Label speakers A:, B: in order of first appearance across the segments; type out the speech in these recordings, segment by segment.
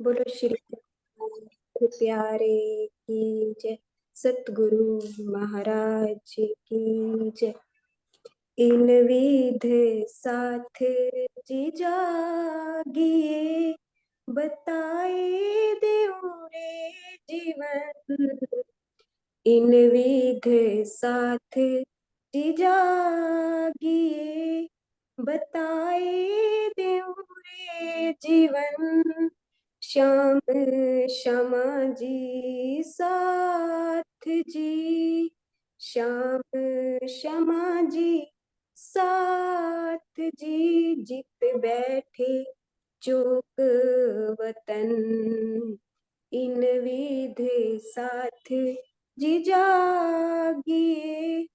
A: बोलो श्री कृष्ण प्यारे की जय। सतगुरु महाराज की जय। इन विध साथ जी जागिए, बताए देऊ रे जीवन। इन विध साथ जी जागिए, बताए देऊ रे जीवन। श्याम श्यामा जी साथ जी, श्याम श्यामा जी साथ जी। जित बैठे चौक वतन, इन विध साथ जी जागिए,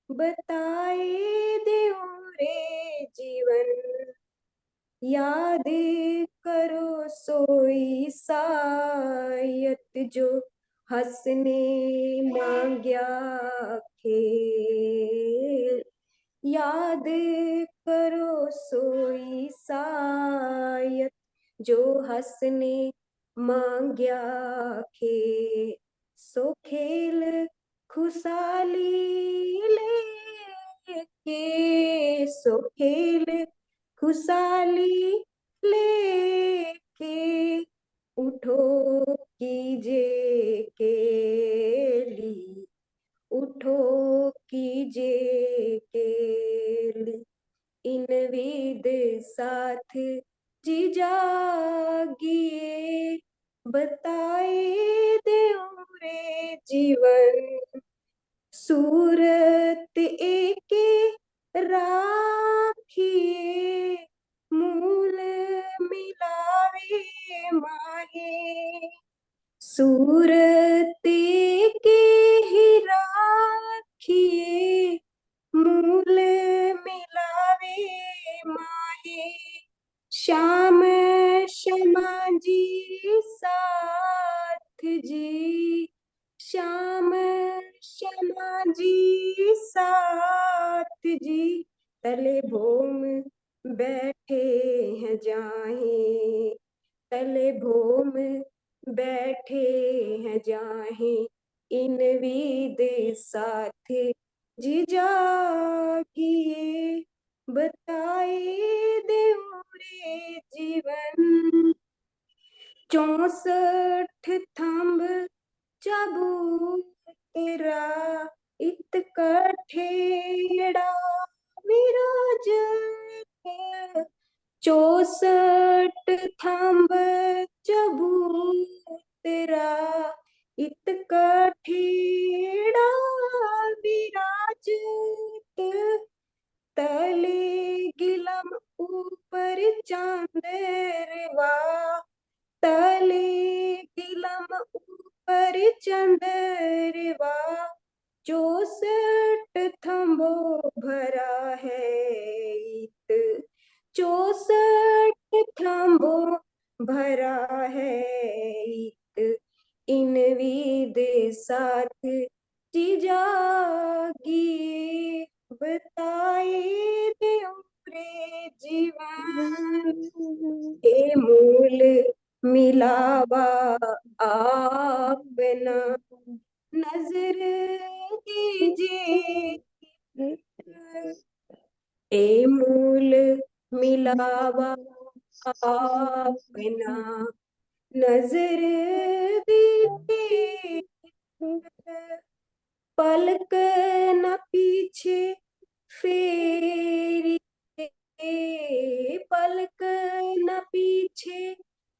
A: बताए देऊ रे जीवन। याद करो सोई सायत, जो हंसने मांग्या खेल। याद करो सोई सायत, जो हंसने मांग्या खेल। सो खेल खुशहाली लेके, सो खेल खुशहाली लेके, उठो कीजिए केली, उठो कीजिए केली। इन विध साथ जी जागिए, बताए देऊ रे जीवन। सूरत एके राखिए, मूल मिलावे माहे। सूरत के ही राखिए, मूल मिलावे माहे। श्याम श्यामा जी साथ जी, श्याम श्यामा जी साथ जी। तले भोम बैठे हैं जाहे, तले भोम बैठे हैं जाहे। इन विद साथ जी जागिए, बताए देऊ रे जीवन। 64 थंब चबूतरा, इत कठेड़ा विराज। 64 थंब चबूतरा, इत कठेड़ा विराजत। तले गिलम ऊपर चांदरवा, तले गिलम ऊपर चंदरवा। 64 थंबो भरा है इत, 64 थंबो भरा है इत। इन विद साथ जी जागिए, बताए देऊ रे जीवन। ए मूल मिलावा आपना, नजर दीजिए। ए मूल मिलावा आपना, नजर दीजिए। पलक न पीछे फेरी, पलक न पीछे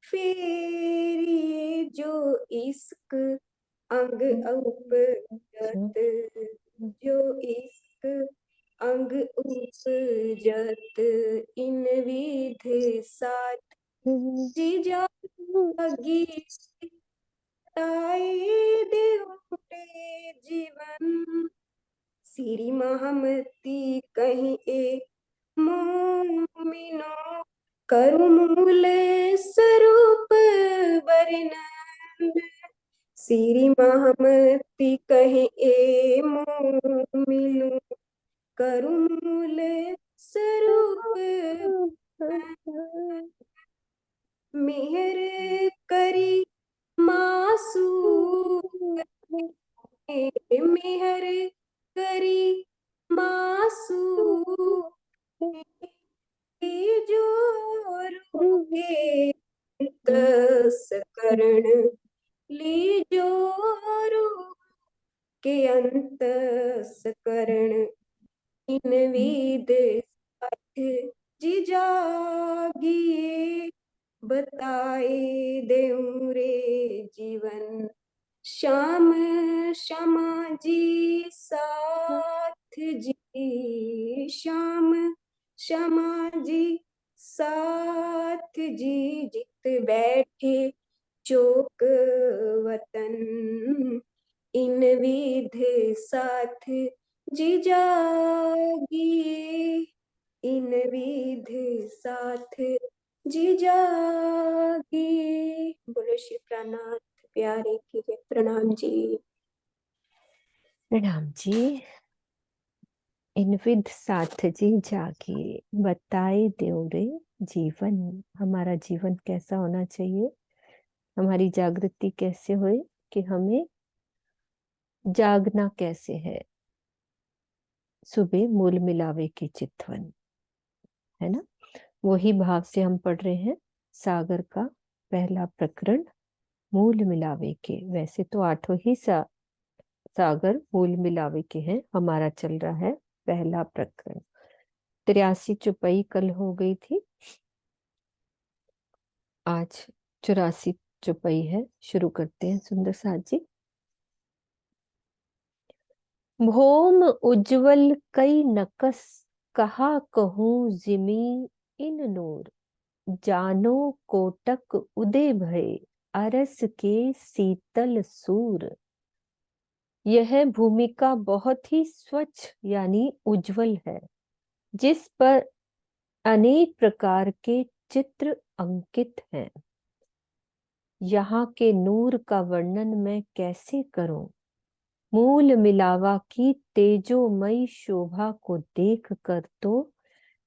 A: फेरी। जो इश्क अंग उपजत, जो इश्क अंग उपजत। इन विध साथ जी जागी, ताए देऊ रे जीवन। सीरी महमती कहीं एक मोमिनो, करु मूल स्वरूप बरनंद। सीरी महमती कहीं ए मोमिनो, करु मूल स्वरूप। मेहर कर सकरण लीजो रूह के अंत सकरण इन विध साथ जिजागिए बताए देऊं रे जीवन श्याम श्यामा जी साथ जी श्याम श्यामा जी साथ जी जित बैठे चौक वतन इन विध साथ जी जागिए इन विध साथ जी जागिए। बोलो श्री प्राणनाथ प्यारे की जय। प्रणाम जी।
B: प्रणाम जी। इन विध साथ जी जागिए बताए देव रे जीवन। हमारा जीवन कैसा होना चाहिए, हमारी जागृति कैसे होए, कि हमें जागना कैसे है। सुबह मूल मिलावे की चितवन, है ना। वही भाव से हम पढ़ रहे हैं सागर का पहला प्रकरण मूल मिलावे के। वैसे तो आठों ही सागर मूल मिलावे के हैं। हमारा चल रहा है पहला प्रकरण। 83 चुपई कल हो गई थी, आज 84 चुपई है। शुरू करते हैं सुंदर साथ जी। भौम उज्जवल कई नकस कहा कहूँ जिमी इन नूर जानो कोटक उदय भय अरस के शीतल सूर। यह भूमिका बहुत ही स्वच्छ यानी उज्जवल है, जिस पर अनेक प्रकार के चित्र अंकित हैं। यहाँ के नूर का वर्णन मैं कैसे करूं। मूल मिलावा की तेजोमयी शोभा को देखकर तो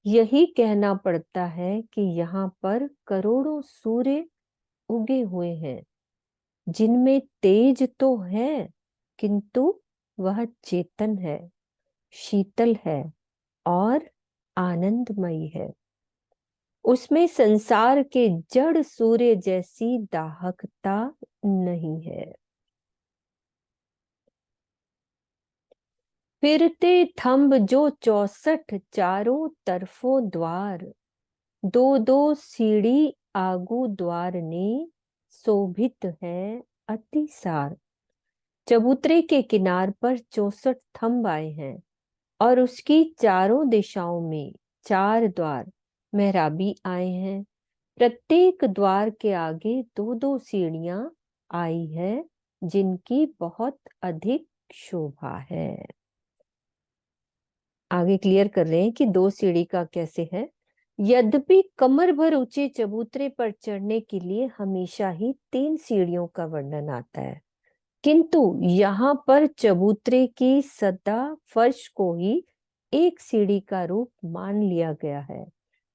B: यही कहना पड़ता है कि यहाँ पर करोड़ों सूर्य उगे हुए हैं, जिनमें तेज तो है किंतु वह चेतन है, शीतल है और आनंदमयी है। उसमें संसार के जड़ सूर्य जैसी दाहकता नहीं है। फिरते थंब जो 64 चारों तरफों द्वार, दो दो सीढ़ी आगू द्वार ने शोभित है अतिसार। चबूतरे के किनार पर 64 थंब आए हैं और उसकी चारों दिशाओं में 4 द्वार मेहराबी आए हैं। प्रत्येक द्वार के आगे दो दो सीढ़ियां आई है, जिनकी बहुत अधिक शोभा है। आगे क्लियर कर रहे हैं कि 2 सीढ़ी का कैसे है। यद्यपि कमर भर ऊंचे चबूतरे पर चढ़ने के लिए हमेशा ही 3 सीढ़ियों का वर्णन आता है, किंतु यहाँ पर चबूतरे की सदा फर्श को ही एक सीढ़ी का रूप मान लिया गया है।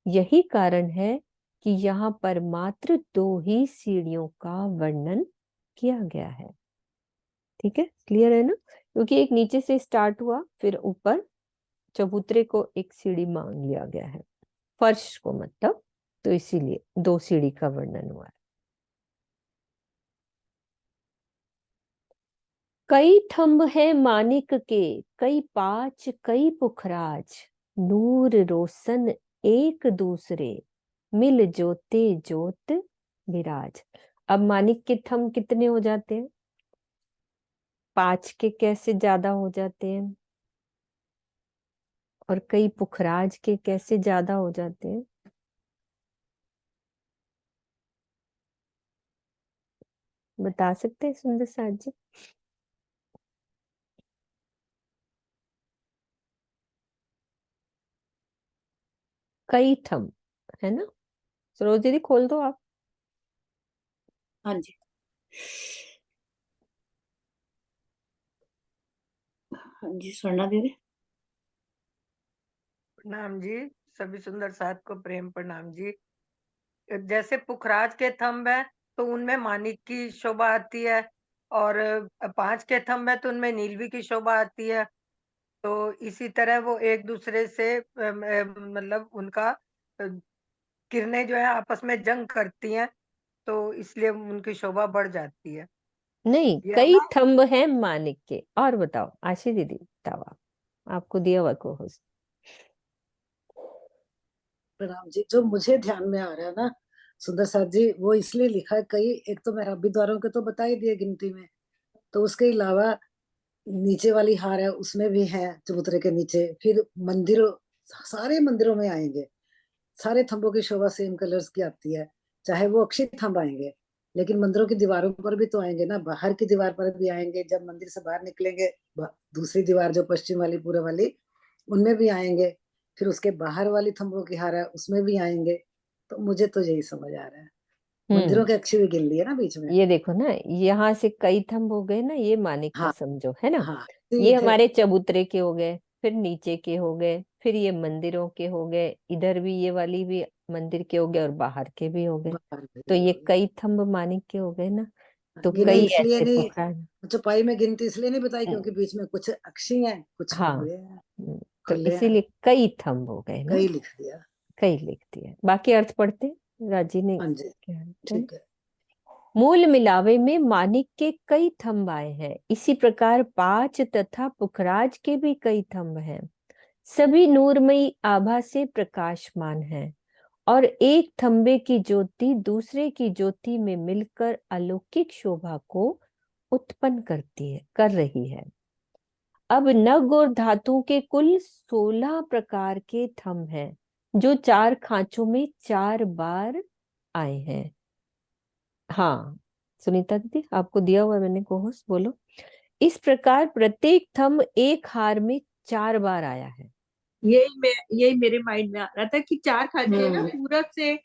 B: यही कारण है कि यहाँ पर मात्र 2 ही सीढ़ियों का वर्णन किया गया है। ठीक है, क्लियर है ना। क्योंकि एक नीचे से स्टार्ट हुआ, फिर ऊपर चबूतरे को एक सीढ़ी मान लिया गया है, फर्श को मतलब, तो इसीलिए 2 सीढ़ी का वर्णन हुआ है। कई थंब है मानिक के, कई पांच कई पुखराज, नूर रोशन एक दूसरे, मिल जोते जोत विराज। अब मानिक के थंब कितने हो जाते हैं, 5 के कैसे ज्यादा हो जाते हैं, और कई पुखराज के कैसे ज्यादा हो जाते हैं। बता सकते हैं सुंदर साथ जी। कई थंब है ना। सरोज दीदी खोल दो आप।
C: हाँ जी। हाँ जी, स्वर्णा दीदी।
D: प्रणाम जी। सभी सुंदर साथ को प्रेम प्रणाम जी। जैसे पुखराज के थंब है तो उनमें मानिक की शोभा आती है, और 5 के थंब है तो उनमें नीलवी की शोभा आती है। तो इसी तरह वो एक दूसरे से मतलब उनका किरणें जो है आपस में जंग करती हैं, तो इसलिए उनकी शोभा बढ़ जाती है।
B: नहीं,
D: ये
B: कई
D: आना
B: थंब हैं मानिक के। और बताओ आशी दीदी, बताओ आप, आपको दिया हुआ को होस्ट।
E: प्रणाम जी। जो मुझे ध्यान में आ रहा है ना सुंदर साथ जी, वो इसलिए लिखा है कई, एक तो मेहराबी द्वारों के तो बता ही दिए गिनती में, तो उसके अलावा नीचे वाली हार है उसमें भी है, चबूतरे के नीचे। फिर मंदिरों, सारे मंदिरों में आएंगे, सारे थंबों की शोभा सेम कलर्स की आती है, चाहे वो अक्षय थंब आएंगे, लेकिन मंदिरों की दीवारों पर भी तो आएंगे ना, बाहर की दीवार पर भी आएंगे, जब मंदिर से बाहर निकलेंगे दूसरी दीवार जो पश्चिम वाली पूर्व वाली, उनमें भी आएंगे, फिर उसके बाहर वाली थंबों की हार है उसमें भी आएंगे। तो मुझे तो यही समझ आ रहा है, मंदिरों के अक्षय भी गिन लिए ना बीच में।
B: ये देखो ना, यहाँ से कई थंब हो गए ना, ये मानिक का
E: हाँ
B: समझो, है ना।
E: हाँ
B: ये
E: ठीक है।
B: हमारे चबूतरे के हो गए, फिर नीचे के हो गए, फिर ये मंदिरों के हो गए, इधर भी ये वाली भी मंदिर के हो गए और बाहर के भी हो गए।
E: बाहर
B: तो
E: भी
B: ये
E: हो गए।
B: कई थंब मानिक के हो गए ना। तो
E: गिने
B: कई
E: इसलिए
B: ऐसे
E: नहीं,
B: पुकार।
E: चौपाई में गिनती इसलिए नहीं बताई क्योंकि
B: हम्म,
E: बीच में कुछ अक्षय हैं, कुछ
B: हाँ।
E: पूरे हैं,
B: तो
E: खुले हैं,
B: इसीलिए कई थंब हो गए ना,
E: कई लिख दिया।
B: कई लिख दिया। बाकी अर्थ पढ़ते राजी ने
E: हाँ जी
B: क्या है ना?
E: ठीक है।
B: मूल मिलावे में मानिक के कई थंब आए हैं, इसी प्रकार पांच तथा पुखराज के भी कई थंब हैं। सभी नूरमयी आभा से प्रकाशमान हैं और एक थंबे की ज्योति दूसरे की ज्योति में मिलकर अलौकिक शोभा को उत्पन्न कर रही है। अब नग और धातु के कुल 16 प्रकार के थंब हैं, जो चार खांचों में 4 बार आए हैं। हाँ सुनीता दीदी, आपको दिया हुआ है मैंने कोहोस, बोलो। इस प्रकार प्रत्येक थंब एक हार में 4 बार आया है।
A: यही मेरे माइंड में आ रहा था कि चार खांचे ना, पूरब से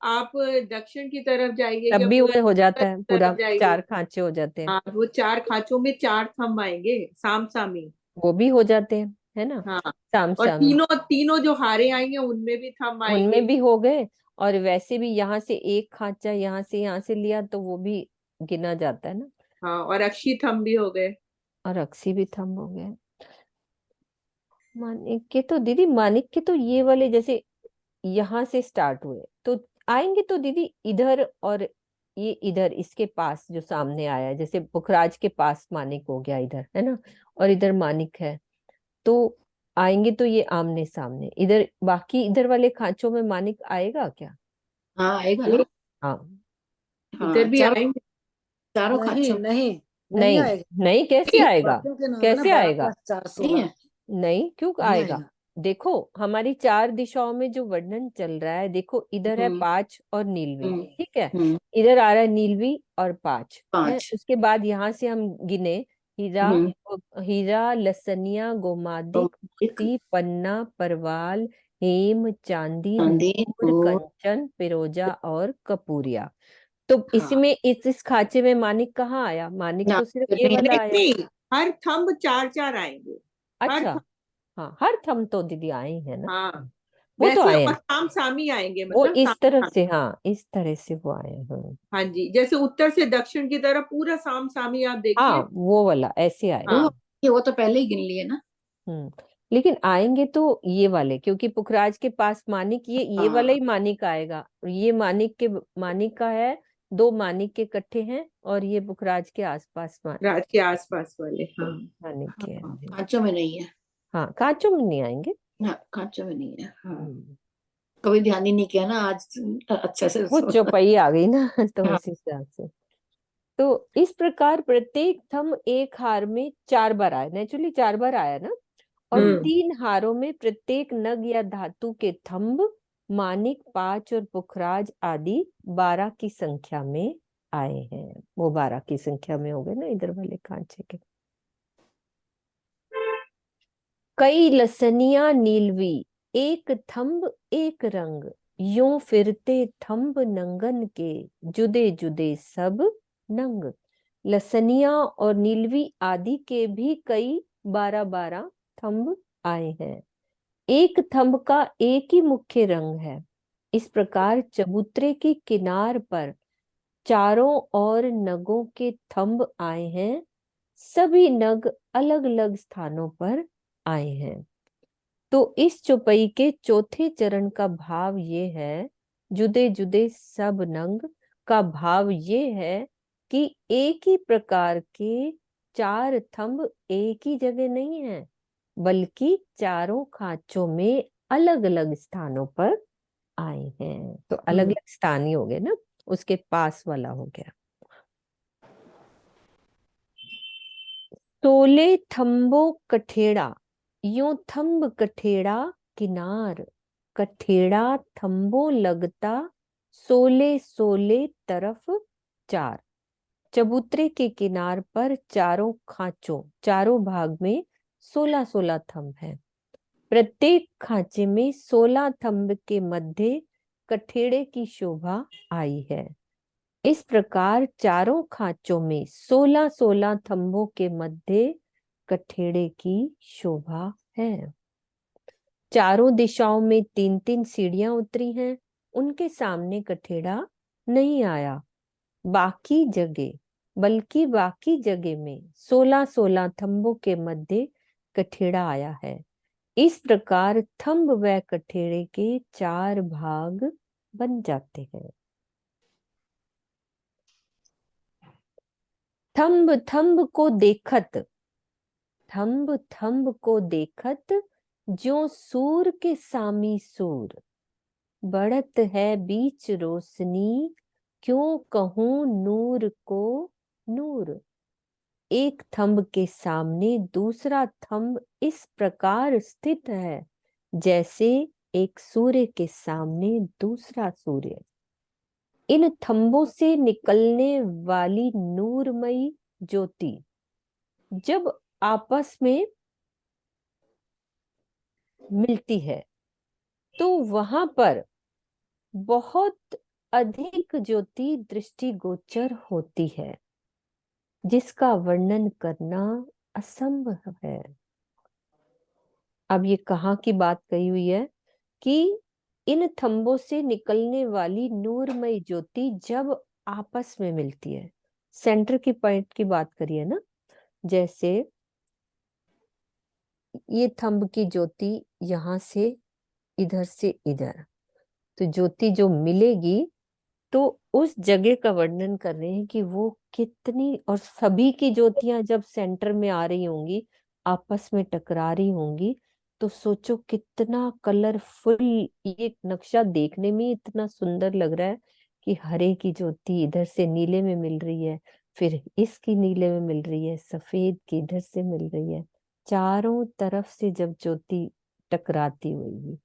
A: आप दक्षिण की तरफ जाइए
B: तब
A: या
B: भी
A: पूरब
B: वो हो
A: से उत्तर
B: जाता है,
A: की
B: पूरा
A: तरफ जाइए।
B: 4 खांचे हो जाते हैं।
A: हाँ, वो चार खांचों में चार थंब आएंगे, साम सामी।
B: वो भी हो जाते हैं, है ना,
A: हाँ,
B: साम
A: और
B: सामी।
A: तीनों तीनों जो हारे आएंगे उनमें भी थंब
B: उनमें
A: आएंगे।
B: भी हो गए। और वैसे भी यहाँ से एक खांचा यहाँ से लिया तो वो भी गिना जाता है ना।
A: हाँ, और अक्षी थंब भी हो गए।
B: और अक्सी भी थंब हो गए। मानिक के तो दीदी, मानिक के तो ये वाले जैसे यहाँ से स्टार्ट हुए तो आएंगे तो दीदी इधर, और ये इधर इसके पास जो सामने आया है, जैसे पुखराज के पास मानिक हो गया इधर, है ना, और इधर मानिक है, तो आएंगे तो ये आमने सामने। इधर बाकी इधर वाले खांचों में मानिक आएगा क्या?
C: हाँ आएगा ना।
B: हाँ।
A: इधर
C: हाँ
A: भी
C: चारों,
A: आएंगे।
C: चारों
E: नहीं
C: खांचों
E: नहीं, नहीं
B: नहीं,
E: आएगा।
B: नहीं कैसे
C: नहीं
B: आएगा?
E: बाकियों के नाम है ना,
B: कैसे
E: 12
B: आएगा?
E: + 4
C: नहीं
E: 16।
C: है।
B: नहीं, क्यों
E: नहीं
B: आएगा?
E: आएगा।
B: देखो हमारी 4 दिशाओं में जो वर्णन चल रहा है, देखो इधर है
C: हम्म
B: 5 और नीलवी,
C: हम्म
B: ठीक है।
C: हम्म
B: इधर आ रहा है नीलवी और 5 है।
C: 5।
B: उसके बाद यहाँ से हम गिने हीरा,
C: हम्म
B: हीरा, लसनिया, गोमादिक,
C: एक
B: मोती, पन्ना, परवाल, हेम, चांदी,
C: चांदी
B: नूपुर,
C: और
B: कंचन, फिरोजा और कपूरिया। तो
E: हाँ
B: इसमें इस खांचे में मानिक कहाँ आया? मानिक
C: ना,
B: तो सिर्फ
C: फिर
B: ये
C: नहीं
B: वाला
A: नहीं
C: है।
B: आया।
A: नहीं, हर थंब चार चार आएंगे। हर
B: अच्छा,
A: थंब।
B: हाँ हर थंब तो दीदी आए ही है ना,
A: हाँ,
B: वो तो
A: वैसे
B: आए
A: और
B: हैं।
A: साम सामी आएंगे,
B: वो
A: मतलब साम
B: इस तरफ
A: सामी।
B: से, हाँ इस तरह से वो आए हैं।
A: हाँ जी, जैसे उत्तर से दक्षिण की तरफ पूरा साम सामी आप
B: हाँ
A: देखिए।
B: वो वाला ऐसे
A: हाँ
B: आएगा।
C: वो तो पहले ही गिन लिए ना।
B: हम्म। लेकिन आएंगे तो ये वाले, क्योंकि पुखराज के पास मानिक, ये वाला
C: हाँ
B: ही मानिक आएगा। और ये मानिक के, मानिक का है, 2 मानिक के इकट्ठे हैं, और ये पुखराज के आसपास
A: राज के आसपास वाले। हाँ।
B: मानिक के
C: हाँ
B: हैं।
C: खांचों में नहीं है।
B: हाँ कांचों में नहीं आएंगे।
C: हाँ खांचों में नहीं है। हाँ
B: हम्म।
C: कभी ध्यान ही नहीं किया ना आज, अच्छा से
B: वो चौपाई आ गई ना तो
C: हाँ
B: उस हिसाब से। तो इस प्रकार प्रत्येक थंब एक हार में 4 बार आया, नेचुरली 4 बार आया ना। और
A: हम्म
B: 3 हारों में प्रत्येक नग या धातु के थंब मानिक, 5 और पुखराज आदि 12 की संख्या में आए हैं। वो 12 की संख्या में हो गए ना इधर वाले खांचे के। कई लसनिया नीलवी, एक थंब एक रंग, यूं फिरते थंब नंगन के, जुदे जुदे सब नंग। लसनिया और नीलवी आदि के भी कई 12-12 थंब आए हैं। एक थंब का एक ही मुख्य रंग है। इस प्रकार चबूतरे की किनार पर चारों ओर नगों के थंब आए हैं। सभी नग अलग अलग स्थानों पर आए हैं। तो इस चौपाई के चौथे चरण का भाव ये है, जुदे जुदे सब नंग का भाव ये है कि एक ही प्रकार के 4 थंब एक ही जगह नहीं है, बल्कि चारों खांचों में अलग अलग स्थानों पर आए हैं। तो अलग अलग स्थान ही हो गए ना, उसके पास वाला हो गया। 16 थंबो कठेड़ा, यूं थंब कठेड़ा किनार, कठेड़ा थंबो लगता 16 16 तरफ 4। चबूतरे के किनार पर चारों खांचों, चारों भाग में 16 16 थंब है। प्रत्येक खांचे में 16 थंब के मध्य कठेड़े की शोभा आई है। इस प्रकार चारों खांचों में 16 16 थंबों के मध्य कठेड़े की शोभा है। चारों दिशाओं में 3 3 सीढ़ियां उतरी हैं, उनके सामने कठेड़ा नहीं आया। बाकी जगह में 16 16 थंबों के मध्य कठेड़ा आया है। इस प्रकार थंब व कठेड़े के 4 भाग बन जाते हैं। थंब थंब को देखत, जो सूर के सामी सूर, बढ़त है बीच रोशनी, क्यों कहूं नूर को नूर। एक थंब के सामने दूसरा थंब इस प्रकार स्थित है, जैसे एक सूर्य के सामने दूसरा सूर्य। इन थंबों से निकलने वाली नूरमयी ज्योति जब आपस में मिलती है तो वहां पर बहुत अधिक ज्योति दृष्टिगोचर होती है, जिसका वर्णन करना असंभव है। अब ये कहाँ की बात कही हुई है कि इन थंबों से निकलने वाली नूरमयी ज्योति जब आपस में मिलती है, सेंटर की पॉइंट की बात करिए ना। जैसे ये थंब की ज्योति यहां से इधर से इधर, तो ज्योति जो मिलेगी तो उस जगह का वर्णन कर रहे हैं कि वो कितनी, और सभी की ज्योतियां जब सेंटर में आ रही होंगी, आपस में टकरा रही होंगी, तो सोचो कितना कलरफुल ये नक्शा देखने में इतना सुंदर लग रहा है कि हरे की ज्योति इधर से नीले में मिल रही है, फिर इसकी नीले में मिल रही है, सफेद की इधर से मिल रही है। चारों तरफ से जब ज्योति टकराती हुई,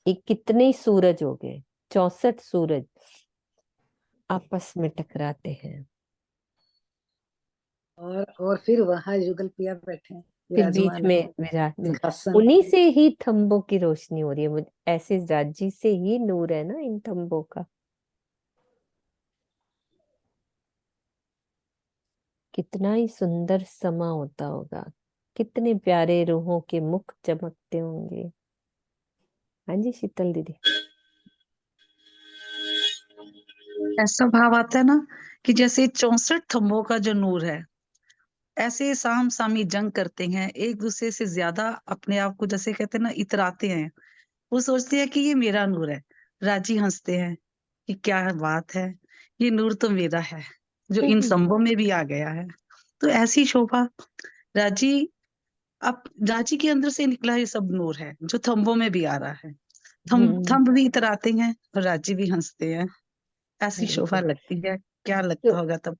B: ये कितने सूरज हो गए, 64 सूरज आपस में टकराते हैं।
E: और फिर वहां युगल पिया बैठे हैं,
B: फिर बीच
E: विराजमान
B: में विराजमान,
E: सिंहासन।
B: उन्हीं से ही थंबों की रोशनी हो रही है। ऐसे राज्य से ही नूर है ना इन थंबों का। कितना ही सुंदर समा होता होगा, कितने प्यारे रूहों के मुख चमकते होंगे। हाँ जी शीतल दीदी।
F: ऐसा भाव आता है ना कि जैसे 64 थंबों का जो नूर है, ऐसे साम सामी जंग करते हैं, एक दूसरे से ज्यादा अपने आप को जैसे कहते हैं ना इतराते हैं। वो सोचते हैं कि ये मेरा नूर है, राजी हंसते हैं कि क्या बात है, ये नूर तो मेरा है, जो इन स्तंभों में भी आ गया है। तो ऐसी शोभा राजी, अब राजी के अंदर से निकला ये सब नूर है जो थंबों में भी आ रहा है। थंब भी इतराते हैं और राजी भी हंसते हैं। ऐसी शोभा लगती है, क्या लगता
B: तो
F: होगा तब।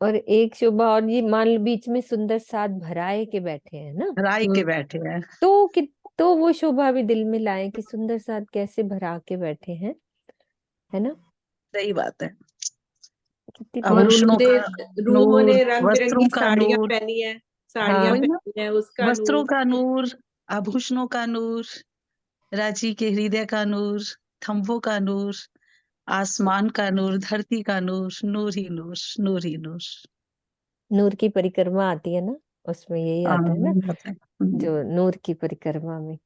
B: और एक शोभा, और ये मान लो बीच में सुंदर साथ भराए के बैठे हैं ना,
F: राय के बैठे हैं।
B: तो तो वो शोभा भी दिल में लाए कि सुंदर साथ कैसे भरा के बैठे हैं, है ना।
F: सही बात है।
B: कितनी
A: और
B: प्यारी।
F: आभूषणों
A: उन्होंने
F: का
A: रूहों
F: नूर,
A: ने रंग बिरंगी
F: वस्त्रों का
A: साड़ियां
F: नूर,
A: पहनी है, साड़ियां
B: हाँ
F: वही ना,
A: पहनी है, उसका
F: वस्त्रों
A: नूर।
F: का नूर, आभूषणों का नूर, रांची के हृदय का नूर, थंबों का नूर, आसमान का नूर, धरती का नूर, नूर ही नूर, नूर ही नूर।
B: नूर की परिक्रमा आती है ना, उसमें यही आता है ना,
F: बात है।
B: जो नूर की परिक्रमा में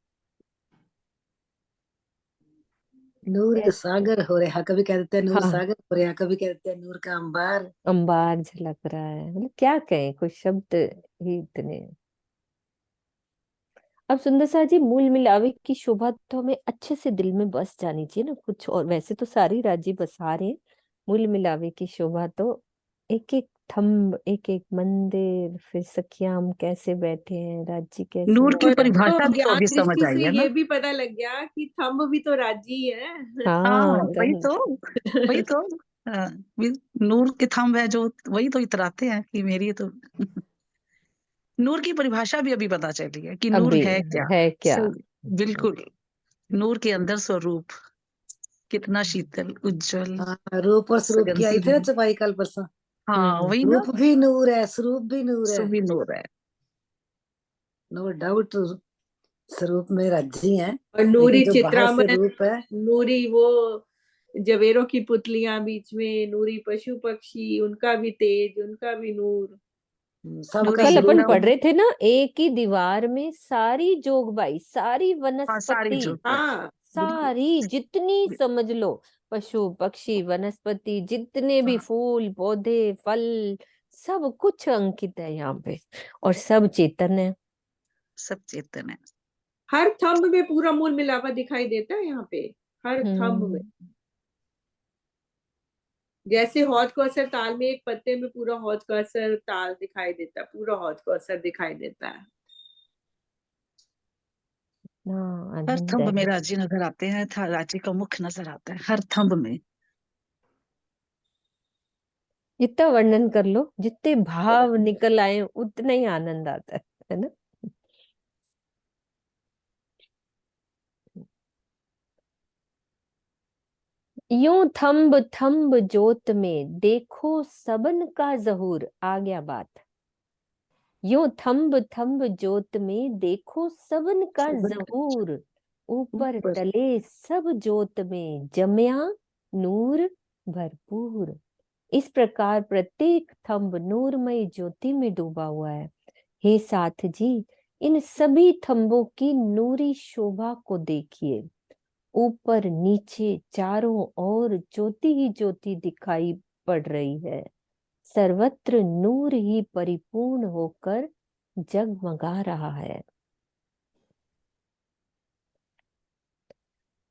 E: नूर
B: ऐसे
E: सागर हो रहा, कभी कह देते हैं नूर
B: हाँ
E: सागर हो रहा, कभी कह देते हैं नूर का अंबार।
B: अंबार झलक रहा है, मतलब क्या कहें, कुछ शब्द ही इतने हैं। अब सुंदर सा जी, मूल मिलावे की शोभा तो हमें अच्छे से दिल में बस जानी चाहिए ना कुछ, और वैसे तो सारी राज्य बसा रहे हैं, मूल मिलावे की शोभा तो एक एक थंब, एक एक मंदिर, फिर सखियां हम कैसे बैठे हैं, राज्य कैसे
F: नूर की
A: और
B: बैठे हैं।
A: तो
F: परिभाषा भी तो
A: ज्ञान
F: अभी समझ
A: दृष्टि
F: आई
A: से
F: है ना।
A: ये भी पता लग गया कि थंब भी तो राजी है।
F: हाँ
B: हाँ
F: वही
B: तो
F: वही तो हाँ, नूर के थंब है जो, वही तो इतराते हैं कि मेरी तो नूर की परिभाषा भी अभी पता चली है कि नूर
B: अभी
F: है क्या।
B: है क्या।
F: बिल्कुल, नूर के अंदर स्वरूप कितना शीतल, उज्जवल,
E: हाँ, रूप और स्वरूप की आई थी ना
F: सुगंधित।
E: चौपाई कल परसों।
F: हाँ वही ना,
E: रूप भी नूर है, स्वरूप भी नूर है,
F: सुबह नूर है।
E: No doubt. स्वरूप में राज्य है,
A: और
E: लेकिन
A: नूरी
E: जो बाहर से
A: चित्रामन,
E: रूप है,
A: नूरी वो जवेरों की पुतलियां बीच में, नूरी पशु पक्षी, उनका भी तेज, उनका भी नूर।
E: सबका
F: नूरी
B: कल अपन
E: स्वरूप
B: पढ़
E: है।
B: रहे थे ना, एक ही दीवार में सारी जोगबाई, सारी
F: हाँ सारी
B: वनस्पति,
F: जो
A: हाँ
F: बिल्कुल
B: सारी जितनी समझ लो, पशु पक्षी वनस्पति, जितने भी
E: हाँ,
B: फूल पौधे फल, सब कुछ अंकित है यहाँ पे, और सब चेतन है।
F: सब चेतन है।
A: हर थंब में पूरा मूल मिलावा दिखाई देता है यहाँ पे, हर थंब में। जैसे हौज को असर ताल में एक पत्ते में पूरा हौज का असर ताल दिखाई देता है, पूरा हौज को असर दिखाई देता है।
B: हाँ
F: हर
B: आनंद
F: थंब
B: है।
F: में रांची नजर आते हैं, था रांची का मुख नजर आता है हर थंब में।
B: जितना वर्णन कर लो, जितने भाव निकल आए उतना ही आनंद आता है ना। यूं थंब थंब जोत में देखो सबन का जहूर, आ गया बात। यूं थंब थंब जोत में देखो सबन का
F: सबन का
B: जहूर, ऊपर
F: ऊपर
B: टले सब जोत में जमया नूर भरपूर। इस प्रकार प्रत्येक थंब नूरमय ज्योति में डूबा हुआ है। हे साथ जी, इन सभी थंबों की नूरी शोभा को देखिए। ऊपर नीचे चारों ओर ज्योति ही ज्योति दिखाई पड़ रही है। सर्वत्र नूर ही परिपूर्ण होकर जगमगा रहा है।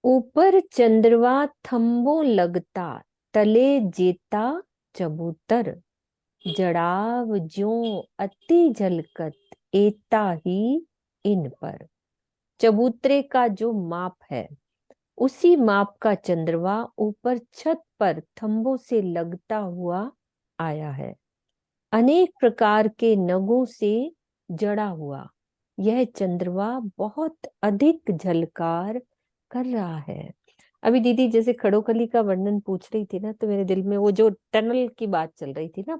B: ऊपर चंद्रमा थंबों लगता, तले जेता चबूतर, जड़ाव ज्यों अति झलकत, एता ही इन पर। चबूतरे का जो माप है, उसी माप का चंद्रमा ऊपर छत पर थंबों से लगता हुआ आया है। अनेक प्रकार के नगों से जड़ा हुआ यह चंद्रमा बहुत अधिक झलकार कर रहा है। अभी दीदी जैसे खड़ोखली का वर्णन पूछ रही थी ना, तो मेरे दिल में वो जो टनल की बात चल रही थी ना,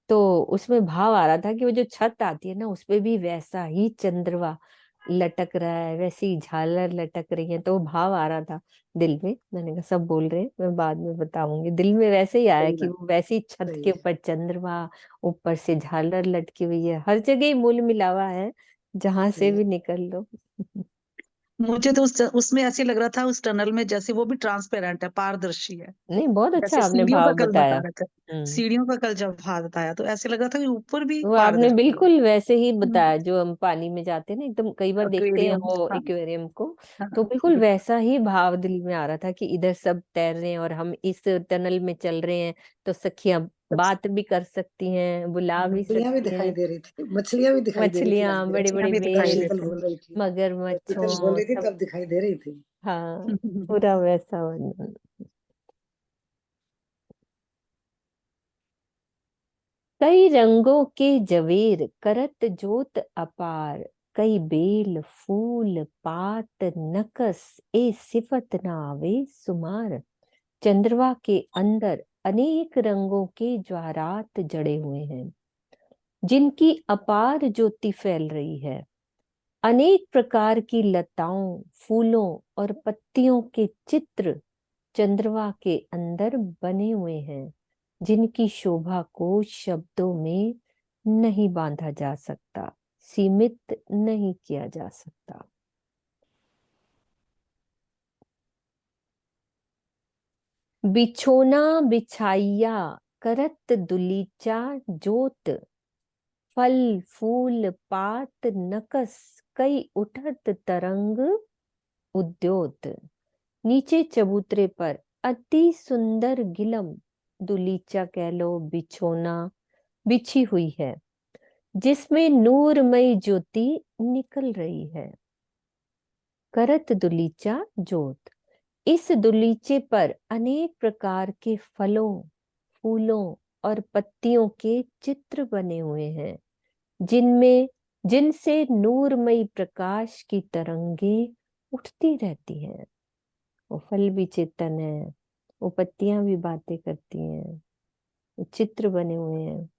B: तो उसमें भाव आ रहा था कि वो जो छत आती है ना, उसपे भी वैसा ही चंद्रमा लटक रहा है, वैसी झालर लटक रही है, तो वो भाव आ रहा था दिल में। मैंने कहा सब बोल रहे हैं, मैं बाद में बताऊंगी। दिल में वैसे ही आया
E: सही
B: कि
E: बात,
B: वो वैसी छत
E: सही
B: के
E: है।
B: ऊपर चंद्रमा, ऊपर से झालर लटकी हुई है, हर जगह ही मूल मिलावा है, जहां से
E: सही है।
B: भी निकल लो।
F: मुझे तो उसमें ऐसे लग रहा था उस टनल में जैसे वो भी ट्रांसपेरेंट है, पारदर्शी है।
B: नहीं, बहुत अच्छा
F: जैसे
B: आपने
F: सीढ़ियों का
B: भाव
F: कल बता
B: बताया।
F: रहा था,
B: हम्म
F: सीढ़ियों का कल जब भाव बताया तो ऐसे लग रहा था कि ऊपर भी
B: वो आपने
F: पारदर्शी है।
B: बिल्कुल वैसे ही बताया, जो हम पानी में जाते हैं ना, एकदम कई बार देखते हैं
F: एक्वेरियम,
B: वो
F: हाँ
B: एक्वेरियम को,
F: हाँ
B: तो बिल्कुल वैसा ही भाव दिल में आ रहा था कि इधर सब तैर रहे हैं और हम इस टनल में चल रहे हैं, तो सखियां बात भी कर सकती हैं, बुला भी
E: मछलियां भी
B: सकती
E: दिखाई
B: हैं।
E: दे रही थी, मछलियां भी दिखाई दे रही थी
B: मछलियां,
E: रास्ते
B: बड़े
E: में।
B: बड़े
F: भी
E: जब
F: दिखाई
B: व्हेल,
E: शीतल
F: देते
E: बोल रही थी, जब शीतल बोल
B: मगरमच्छों
E: रही थी
B: सब।
E: तब दिखाई दे रही थी।
B: हाँ,
F: हैं।
B: पूरा वैसा वर्णन। कई रंगों के जवेर करत जोत अपार, कई बेल फूल पात नकस, ए सिफत ना आवे सुमार। चंद्रमा के अंदर अनेक रंगों के ज्वारात जड़े हुए हैं, जिनकी अपार ज्योति फैल रही है। अनेक प्रकार की लताओं, फूलों और पत्तियों के चित्र चंद्रमा के अंदर बने हुए हैं, जिनकी शोभा को शब्दों में नहीं बांधा जा सकता, सीमित नहीं किया जा सकता। बिछोना बिछाइया करत दुलीचा जोत, फल फूल पात नकस, कई उठत तरंग उद्योत। नीचे चबूतरे पर अति सुंदर गिलम दुलीचा कह लो, बिछोना बिछी हुई है, जिसमें नूरमयी ज्योति निकल रही है। करत दुलीचा जोत। इस दुलीचे पर अनेक प्रकार के फलों, फूलों और पत्तियों के चित्र बने हुए हैं, जिनसे नूरमयी प्रकाश की तरंगे उठती रहती हैं। वो फल भी चेतन है, वो पत्तियां भी बातें करती हैं, वो चित्र बने हुए हैं।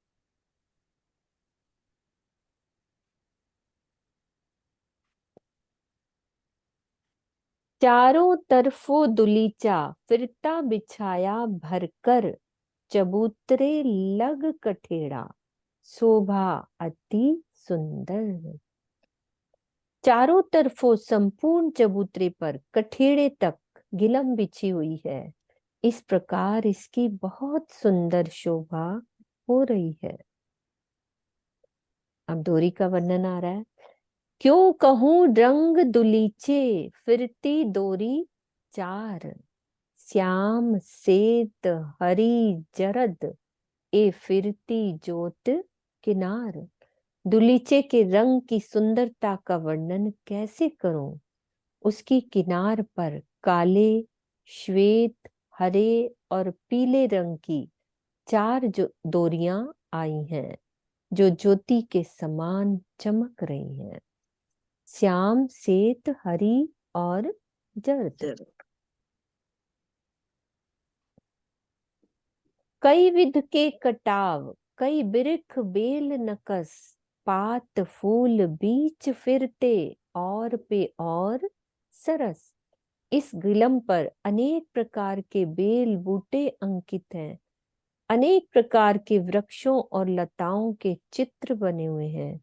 B: चारों तरफों दुलीचा फिरता बिछाया भरकर, चबूतरे लग कठेड़ा, शोभा अति सुंदर। चारों तरफों संपूर्ण चबूतरे पर कठेड़े तक गिलम बिछी हुई है। इस प्रकार इसकी बहुत सुंदर शोभा हो रही है। अब डोरी का वर्णन आ रहा है। क्यों कहूं रंग दुलीचे, फिरती डोरी चार, श्याम श्वेत हरी जरद, ए फिरती जोत किनार। दुलीचे के रंग की सुंदरता का वर्णन कैसे करूं? उसकी किनार पर काले, श्वेत, हरे और पीले रंग की चार डोरियां आई हैं, जो ज्योति के समान चमक रही हैं। श्याम, श्वेत, हरी और जर्द। कई विध के कटाव, कई बिरख बेल नकस, पात फूल बीच फिरते, और पे और सरस। इस गिलम पर अनेक प्रकार के बेल बूटे अंकित हैं। अनेक प्रकार के वृक्षों और लताओं के चित्र बने हुए हैं,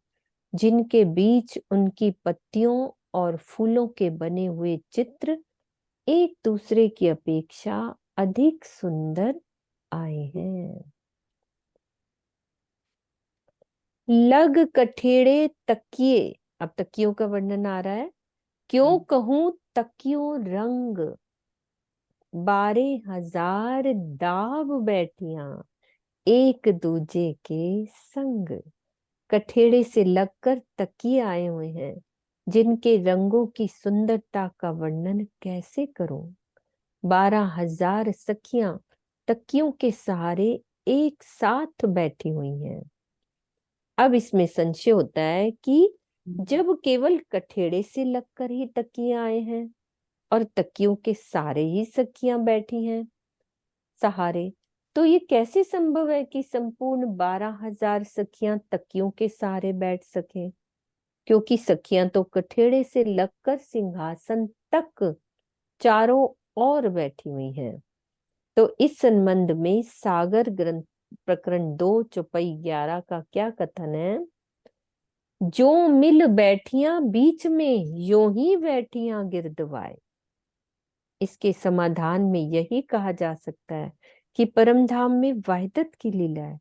B: जिनके बीच उनकी पत्तियों और फूलों के बने हुए चित्र एक दूसरे की अपेक्षा अधिक सुंदर आए हैं। लग कठेड़े तकिए। अब तकियों का वर्णन आ रहा है। क्यों कहूं तकियों रंग, 12,000 दाब बैठियां, एक दूजे के संग। कठेड़े से लगकर तकिए आए हुए हैं, जिनके रंगों की सुंदरता का वर्णन कैसे करूं? 12,000 सखियां तकियों के सहारे एक साथ बैठी हुई हैं। अब इसमें संशय होता है कि जब केवल कठेड़े से लगकर ही तकिए आए हैं और तकियों के सारे ही सखियां बैठी हैं सहारे, तो ये कैसे संभव है कि संपूर्ण 12,000 सखियां तकियों के सहारे बैठ सके? क्योंकि सखियां तो कठेड़े से लगकर सिंहासन तक चारों ओर बैठी हुई हैं। तो इस संबंध में सागर ग्रंथ प्रकरण 2 चौपाई 11 का क्या कथन है? जो मिल बैठियां बीच में, यो ही बैठियां गिरदवाए। इसके समाधान में यही कहा जा सकता है कि परमधाम में वाहिदत की लीला है,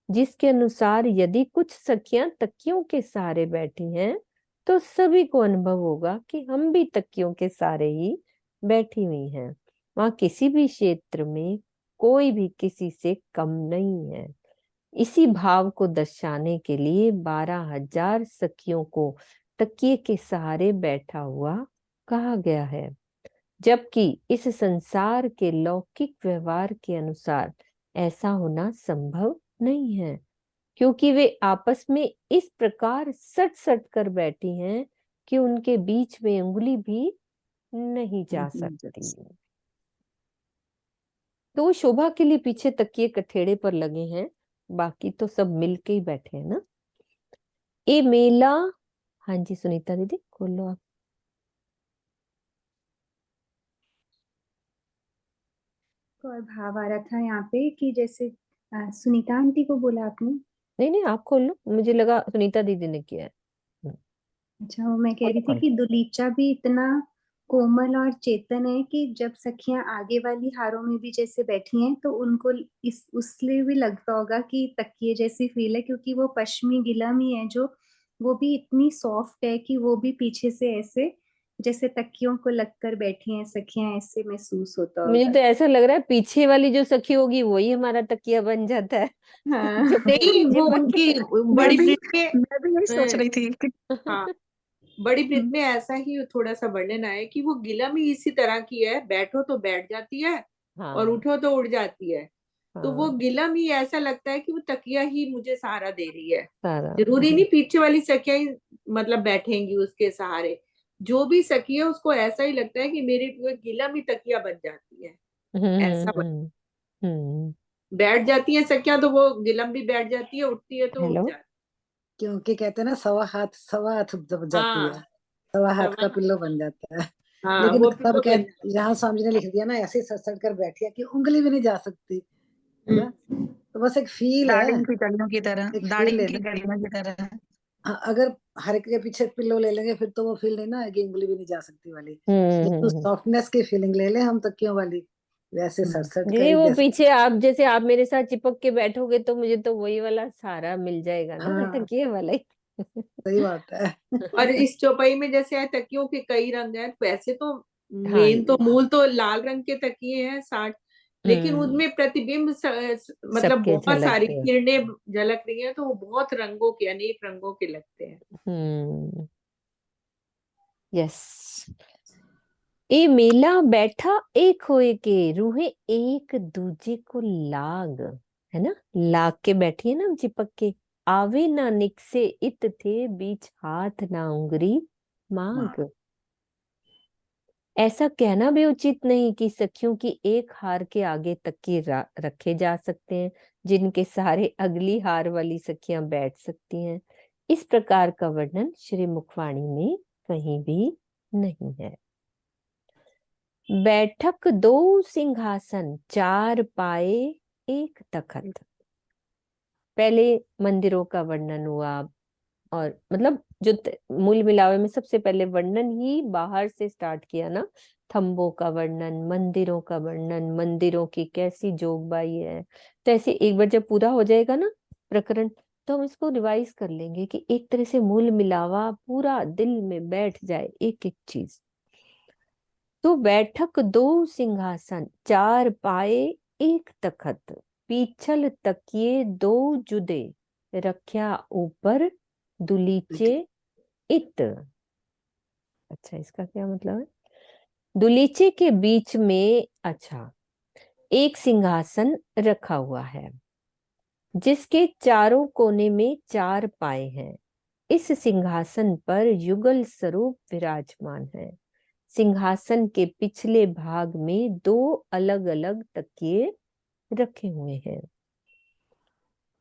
B: जिसके अनुसार यदि कुछ सखियां तकियों के सहारे बैठी हैं, तो सभी को अनुभव होगा कि हम भी तकियों के सहारे ही बैठी हुई हैं। वहां किसी भी क्षेत्र में कोई भी किसी से कम नहीं है। इसी भाव को दर्शाने के लिए 12,000 सखियों को तकिए के सहारे बैठा हुआ कहा गया है, जबकि इस संसार के लौकिक व्यवहार के अनुसार ऐसा होना संभव नहीं है, क्योंकि वे आपस में इस प्रकार सट सट कर बैठी हैं कि उनके बीच में उंगली भी नहीं जा सकती। तो शोभा के लिए पीछे तकिए कठेड़े पर लगे हैं, बाकी तो सब मिलके ही बैठे हैं ना। ए मेला। हाँ जी सुनीता दीदी खोलो आप।
G: और भाव आ रहा था यहाँ पे कि जैसे सुनीता आंटी को बोला आपने।
B: नहीं नहीं आप खोल लो, मुझे लगा सुनीता दीदी ने किया है।
G: अच्छा, वो मैं कह रही थी
B: खोलो।
G: कि दुलीचा भी इतना कोमल और चेतन है कि जब सखियां आगे वाली हारों में भी जैसे बैठी हैं तो उनको इस उसलिए भी लगता होगा कि तकिए जैसी फील है, क्योंकि वो पश्चिमी गिलम ही है जो वो भी इतनी सॉफ्ट है कि वो भी पीछे से ऐसे जैसे तकियों को लगकर बैठी हैं सखियां, ऐसे महसूस होता
B: मुझे
G: होगा।
B: तो ऐसा लग रहा है पीछे वाली जो सखी होगी वही हमारा तकिया बन जाता है।
G: हाँ
B: जो
A: नहीं, वो
B: चिपक
A: उनकी
B: के
F: मैं
A: बड़ी
F: भी
A: प्रीत में
F: मैं भी यही सोच रही थी कि
A: हाँ, बड़ी प्रीत में ऐसा ही थोड़ा सा वर्णन आया कि वो गिलम ही इसी तरह की है, बैठो तो बैठ जाती है और
B: हाँ
A: उठो तो उड़ जाती है। तो वो
B: हाँ
A: गिलम ही ऐसा लगता है कि वो तकिया ही मुझे सहारा दे रही है।
B: सारा
A: जरूरी नहीं पीछे वाली सखिया ही मतलब बैठेंगी उसके सहारे। जो भी सखी है उसको ऐसा ही लगता है कि मेरी वो गिलम ही तकिया बन जाती है। ऐसा
B: हम्म।
A: बैठ जाती है सखिया तो वो गिलम भी बैठ जाती है, उठती है तो उठ
B: हेलो।
A: जाती
E: क्योंकि कहते हैं ना, सवा हाथ जब
A: है।
E: जाती
A: हाँ,
E: है, सवा हाथ का
A: तब
E: पिल्लो बन जाता है।
A: हाँ
E: लेकिन
A: वो
E: तब
A: पिल्लो
E: कह,
A: बन जाती
E: यहाँ स्वामी जी ने लिख दिया ना, ऐसे ही सड़ कर बैठी है कि उंगली भी नहीं जा सकती, है
A: है।
E: ना। तो बस एक फील है,
F: दाढ़ी की कलियों की तरह,
E: एक फील
F: दाढ़ी की
E: लेना।
F: कलियों की तरह।
E: हाँ, अगर हर एक के पीछे पिल्लो ले लेंगे फिर तो वो फील नहीं ना आएगी, उंगली भी नहीं जा सकती वाली। लेकिन उस
B: हम्म।
E: सॉफ्टनेस की फीलिंग ले ले हम तकियों वाली, वैसे सड़सड़
B: जी,
E: कर
B: वो
E: जैसे।
B: पीछे आप जैसे आप मेरे साथ चिपक के बैठोगे तो मुझे तो वही वाला सहारा मिल जाएगा ना,
E: हाँ,
B: तकिए वाला ही।
E: सही बात है।
A: और इस चौपाई में जैसे है तकियों के कई रंग हैं, वैसे तो
B: हाँ
A: मेन तो मूल तो लाल रंग के तकिए हैं 60, लेकिन उनमें प्रतिबिंब मतलब
B: सबके
A: बहुत सारी
B: झलकते हैं।
A: किरणें झलक रही हैं, तो वो बहुत रंगों के, अनेक रंगों के लगते हैं।
B: यस। ए मेला बैठा एक होए के, रूहे एक दूजे को लाग, है ना, लाग के बैठी है ना हम चिपक के। आवे ना निक से इत थे, बीच हाथ ना उंगरी मांग। ऐसा कहना भी उचित नहीं कि सखियों की एक हार के आगे तकिए रखे जा सकते हैं, जिनके सहारे अगली हार वाली सखियां बैठ सकती हैं। इस प्रकार का वर्णन श्री मुखवाणी में कहीं भी नहीं है। बैठक दो सिंहासन, चार पाए एक तखत। पहले मंदिरों का वर्णन हुआ, और मतलब जो मूल मिलावे में सबसे पहले वर्णन ही बाहर से स्टार्ट किया ना, थंबों का वर्णन, मंदिरों का वर्णन, मंदिरों की कैसी जोगबाई है। तो ऐसे एक बार जब पूरा हो जाएगा ना प्रकरण, तो हम इसको रिवाइज कर लेंगे कि एक तरह से मूल मिलावा पूरा दिल में बैठ जाए, एक एक चीज। तो बैठक दो सिंहासन, चार पाए एक तखत, पीछल तकिए दो जुदे, रख्या ऊपर दुलीचे इत। अच्छा, इसका क्या मतलब है? दुलीचे के बीच में, अच्छा, एक सिंहासन रखा हुआ है जिसके चारों कोने में चार पाए हैं। इस सिंहासन पर युगल स्वरूप विराजमान है। सिंहासन के पिछले भाग में दो अलग अलग तकिए रखे हुए हैं।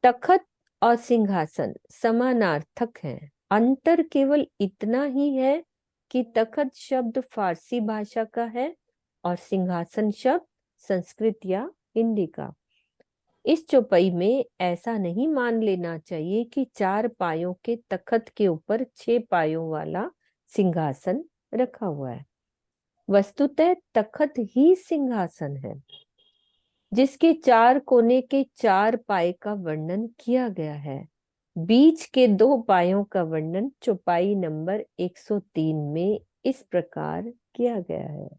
B: तखत और सिंहासन समानार्थक हैं। अंतर केवल इतना ही है कि तखत शब्द फारसी भाषा का है और सिंहासन शब्द संस्कृत या हिंदी का। इस चौपाई में ऐसा नहीं मान लेना चाहिए कि चार पायों के तखत के ऊपर 6 पायों वाला सिंहासन रखा हुआ है। वस्तुतः तखत ही सिंहासन है जिसके चार कोने के चार पाए का वर्णन किया गया है। बीच के 2 पायों का वर्णन चौपाई नंबर 103 में इस प्रकार किया गया है।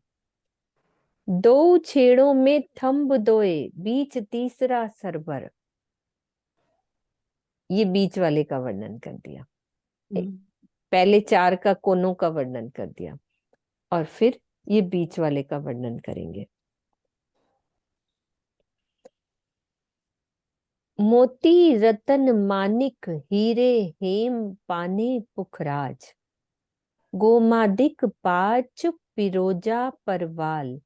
B: दो छेड़ों में थंब दोए, बीच तीसरा सरबर। ये बीच वाले का वर्णन कर दिया। पहले 4 का कोनों का वर्णन कर दिया और फिर ये बीच वाले का वर्णन करेंगे। मोती रतन मानिक हीरे हेम पाने पुखराज, गोमादिक पाच पिरोजा परवाल,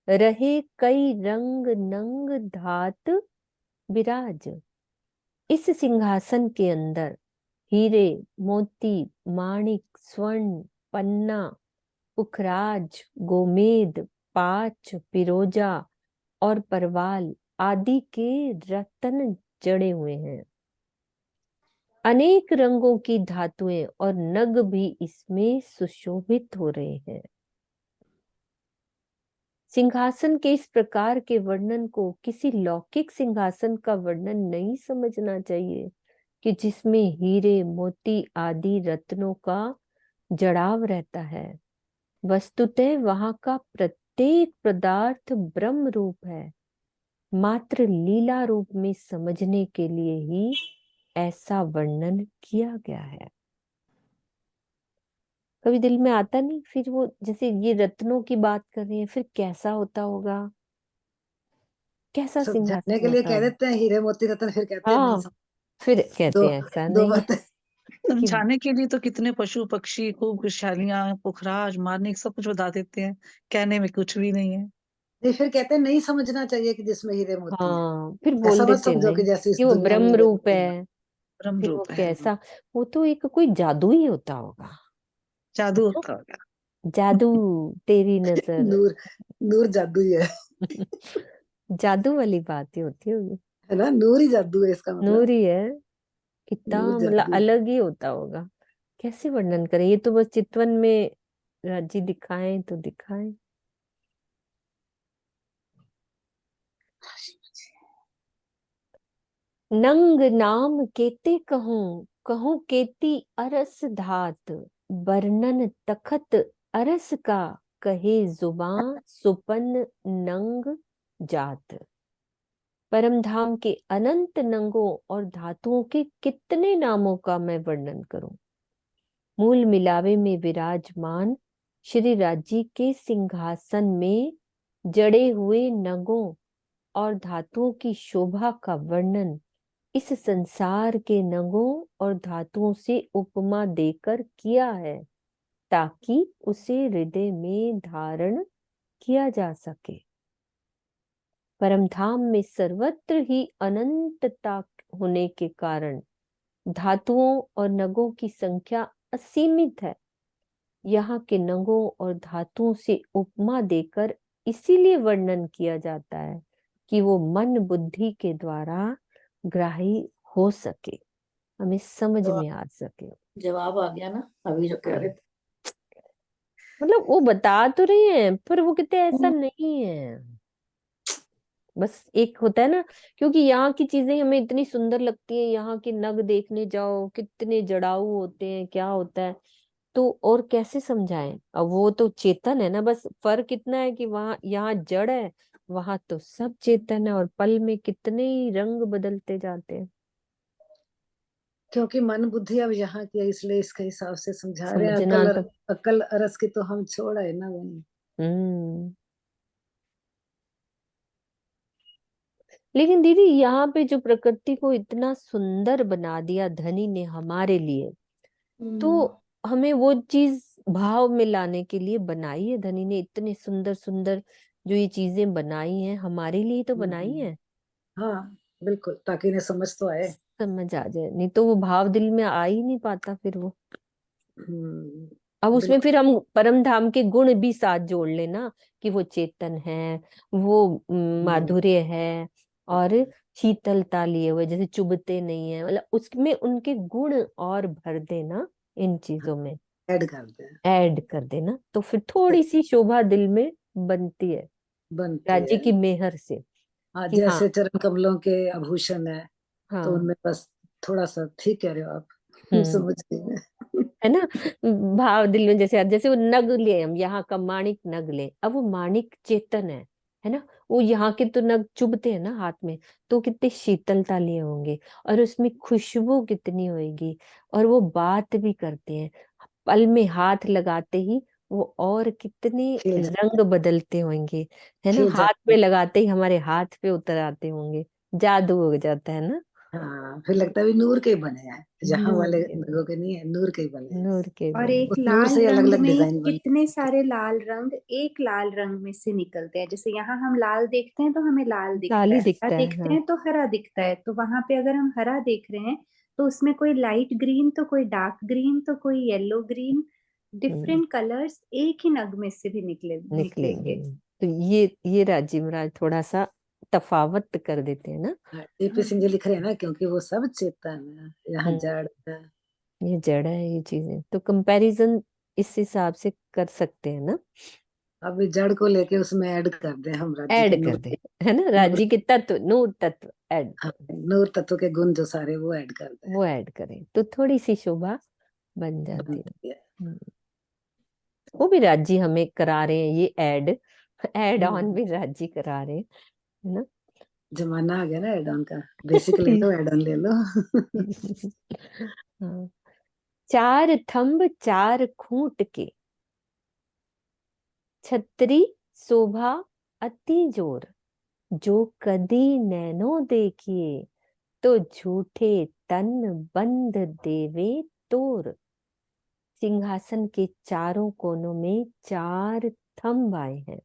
B: रहे कई रंग नंग धात विराज। इस सिंहासन के अंदर हीरे, मोती, माणिक, स्वर्ण, पन्ना, पुखराज, गोमेद, पाच, पिरोजा और परवाल आदि के रत्न जड़े हुए हैं। अनेक रंगों की धातुएं और नग भी इसमें सुशोभित हो रहे हैं। सिंहासन के इस प्रकार के वर्णन को किसी लौकिक सिंहासन का वर्णन नहीं समझना चाहिए कि जिसमें हीरे, मोती आदि रत्नों का जड़ाव रहता है। वस्तुतः वहां का प्रत्येक पदार्थ ब्रह्म रूप है, मात्र लीला रूप में समझने के लिए ही ऐसा वर्णन किया गया है। कभी दिल में आता नहीं फिर वो, जैसे ये रत्नों की बात कर रहे हैं, फिर कैसा होता होगा, कैसा
E: समझाने
B: सिंहासन
E: के लिए
B: होता
E: कह
B: होगा।
E: देते हैं हीरे मोती रतन, फिर कहते हैं नहीं
B: हाँ, फिर
E: दो
B: कहते हैं ऐसा
E: दो
B: नहीं है
E: बातें।
B: कि
F: समझाने के लिए तो कितने पशु पक्षी, खूब खुशहालियां, पुखराज, मार्निक सब कुछ बता देते हैं, कहने में कुछ भी नहीं है।
E: नहीं, फिर कहते हैं नहीं समझना चाहिए कि जिसमें हीरे मोती है।
B: हाँ, फिर बोल
E: ऐसा मत
B: देते हैं
E: समझो कि
B: नहीं
E: जैसे इस
B: कि वो
E: दुनिया में
B: ब्रह्म
E: हीरे
B: रूप
E: मोती है।
B: है,
F: ब्रह्म
B: फिर वो
F: रूप है,
B: कैसा, वो तो एक कोई जादू ही होता होगा।
F: जादू होता होगा।
B: जादू, तेरी नजर।
E: नूर, नूर जादू ही है।
B: जादू वाली बात ही होती होगी।
E: है ना, नूर ही जादू है इसका मतलब।
B: नूर ही है, कितना
E: नूर
B: मतलब
E: जादू।
B: अलग ही होता होगा। कैसे वर्णन करें, ये तो बस चितवन में राजी दिखाएं तो दिखाएं। नंग नाम केते कहूं, कहूं केती अरस धात, वर्णन तखत अरस का, कहे जुबां सुपन नंग जात। परम धाम के अनंत नंगों और धातुओं के कितने नामों का मैं वर्णन करूं। मूल मिलावे में विराजमान श्री राज्य के सिंहासन में जड़े हुए नगों और धातुओं की शोभा का वर्णन इस संसार के नगों और धातुओं से उपमा देकर किया है, ताकि उसे हृदय में धारण किया जा सके। परमधाम में सर्वत्र ही अनंतता होने के कारण धातुओं और नगों की संख्या असीमित है। यहाँ के नगों और धातुओं से उपमा देकर इसीलिए वर्णन किया जाता है कि वो मन बुद्धि के द्वारा ग्राही हो सके, हमें समझ
C: तो
B: में आ सके।
C: जवाब आ गया ना अभी जो कह रहे थे।
B: मतलब वो बता तो रहे हैं पर वो कहते हैं ऐसा
C: हम्म,
B: नहीं है। बस एक होता है ना, क्योंकि यहाँ की चीजें हमें इतनी सुंदर लगती है, यहाँ के नग देखने जाओ कितने जड़ाऊ होते हैं, क्या होता है, तो और कैसे समझाएं। अब वो तो चेतन है ना, बस फर्क इतना है कि वहां, यहाँ जड़ है, वहां तो सब चेतन है, और पल में कितने ही रंग बदलते जाते हैं।
E: क्योंकि मन बुद्धि अब यहाँ की है, इसलिए इसके हिसाब से समझा रहे हैं।
B: समझना तो
E: अकल अरस की तो हम छोड़ आए ना वही।
B: हम्म। लेकिन दीदी यहाँ पे जो प्रकृति को इतना सुंदर बना दिया धनी ने हमारे लिए, तो हमें वो चीज भाव में लाने के लिए बनाई है धनी ने, इतने सुंदर सुंदर जो ये चीजें बनाई हैं हमारे लिए तो बनाई
E: हम्म,
B: हैं।
E: हाँ बिल्कुल, ताकि इन्हें समझ तो आए।
B: समझ आ जाए, नहीं तो वो भाव दिल में आ ही नहीं पाता फिर वो। अब उसमें
E: बिल्कुल।
B: फिर हम परम धाम के गुण भी साथ जोड़ लेना कि वो चेतन है, वो
E: हम्म,
B: माधुर्य है, और शीतलता लिए हुए, जैसे चुभते नहीं है, मतलब उसमें उनके गुण और भर देना इन चीजों में,
E: ऐड कर दे।
B: ऐड कर देना, तो फिर थोड़ी सी शोभा दिल में बनती है
E: बनती
B: राज्य
E: है।
B: की मेहर से
E: हाँ,
B: कि हाँ।
E: जैसे चरण कमलों के आभूषण है, तो
B: हाँ।
E: उनमें बस थोड़ा सा, ठीक कह रहे हो आप।
B: हम्म।
E: समझ गई मैं।
B: है ना, भाव दिल में, जैसे जैसे वो नग ले, हम यहाँ का माणिक नग ले, अब वो माणिक चेतन है ना, वो यहाँ के तो नग चुभते हैं ना हाथ में, तो कितने शीतलता लिए होंगे, और उसमें खुशबू कितनी होगी, और वो बात भी करते हैं, पल में हाथ लगाते ही वो और कितने
E: खिल
B: रंग बदलते होंगे, है ना,
E: खिल
B: हाथ
E: जाते
B: पे
E: हैं।
B: लगाते ही हमारे हाथ पे उतर आते होंगे, जादू हो जाता है ना।
E: हाँ, फिर लगता है भी नूर के ही बने हैं, जहाँ
B: नूर
E: वाले
B: के
E: लोगों के नहीं है, नूर के ही बने हैं।
B: नूर के
G: और
B: बने।
G: एक
E: उस नूर
G: लाल
E: से ही अलग
G: रंग
E: अलग
G: में
E: डिजाइन बने।
G: कितने सारे लाल रंग एक लाल रंग में से निकलते हैं। जैसे यहाँ हम लाल देखते हैं तो हमें लाल दिखता
B: लाली
G: है, हरा
B: दिखता है,
G: देखते
B: हाँ।
G: हैं तो हरा दिखता है। तो वहां पे अगर हम हरा देख रहे हैं तो उसमें कोई लाइट ग्रीन तो कोई डार्क ग्रीन तो कोई येलो ग्रीन,
B: हम्म,
G: डिफरेंट कलर्स एक ही नग में से भी
B: निकलेंगे।
G: निकलेंगे।
B: तो ये राजीव महाराज थोड़ा सा तफावत कर देते हैं ना।
E: एपी सिंह जी लिख रहे हैं ना, क्योंकि वो सब चेतन है, यहाँ
B: हम्म,
E: जड़ है।
B: ये जड़ है, ये चीजें तो कंपैरिजन इस हिसाब से कर सकते हैं ना।
E: अभी जड़ को लेके उसमें ऐड कर दे हम राज्य के
B: ऐड कर
E: नूर।
B: दे, है ना,
E: नूर,
B: राज्य के तत्व, नूर तत्व ऐड
E: हाँ,
B: कर,
E: नूर तत्व के गुण जो सारे वो ऐड कर दे।
B: वो ऐड करें तो थोड़ी सी शोभा बन जाती है।
E: बनती है।
B: हम्म। वो भी राजी हमें करा रहे हैं, ये ऐड ऑन भी राजी करा रहे हैं, है ना।
E: जमाना आ गया ना एड ऑन का, बेसिक ले लो एड ऑन ले लो।
B: हाँ। चार थंब चार खूंट के, छतरी शोभा अति जोर, जो कदी नैनो देखिए, तो झूठे तन बंद देवे तोर। सिंहासन के चारों कोनों में चार थंब आए हैं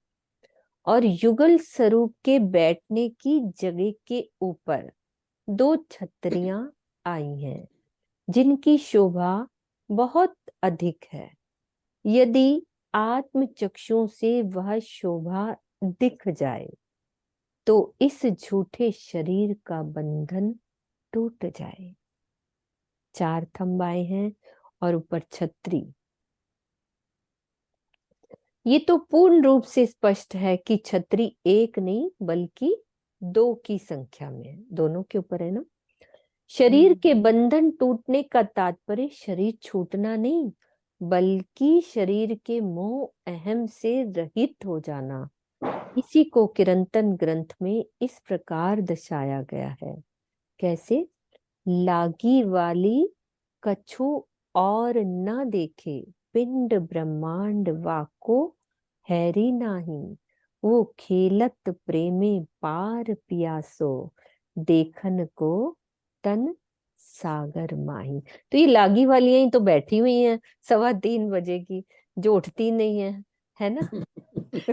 B: और युगल स्वरूप के बैठने की जगह के ऊपर दो छतरियां आई हैं, जिनकी शोभा बहुत अधिक है। यदि आत्म चक्षुओं से वह शोभा दिख जाए तो इस झूठे शरीर का बंधन टूट जाए। चार थंब आए हैं और ऊपर छतरी। ये तो पूर्ण रूप से स्पष्ट है कि छतरी एक नहीं बल्कि दो की संख्या में है, दोनों के ऊपर है ना। शरीर के बंधन टूटने का तात्पर्य शरीर छूटना नहीं, बल्कि शरीर के मोह अहम से रहित हो जाना। इसी को किरंतन ग्रंथ में इस प्रकार दर्शाया गया है। कैसे? लागी वाली कछु और न देखे, पिंड ब्रह्मांड वाको हैरी नाही, वो खेलत प्रेमे पार पियासो, देखन को तन सागर माही। तो ये लागी वाली ही तो बैठी हुई हैं 3:15 बजे की, जो उठती नहीं है ना।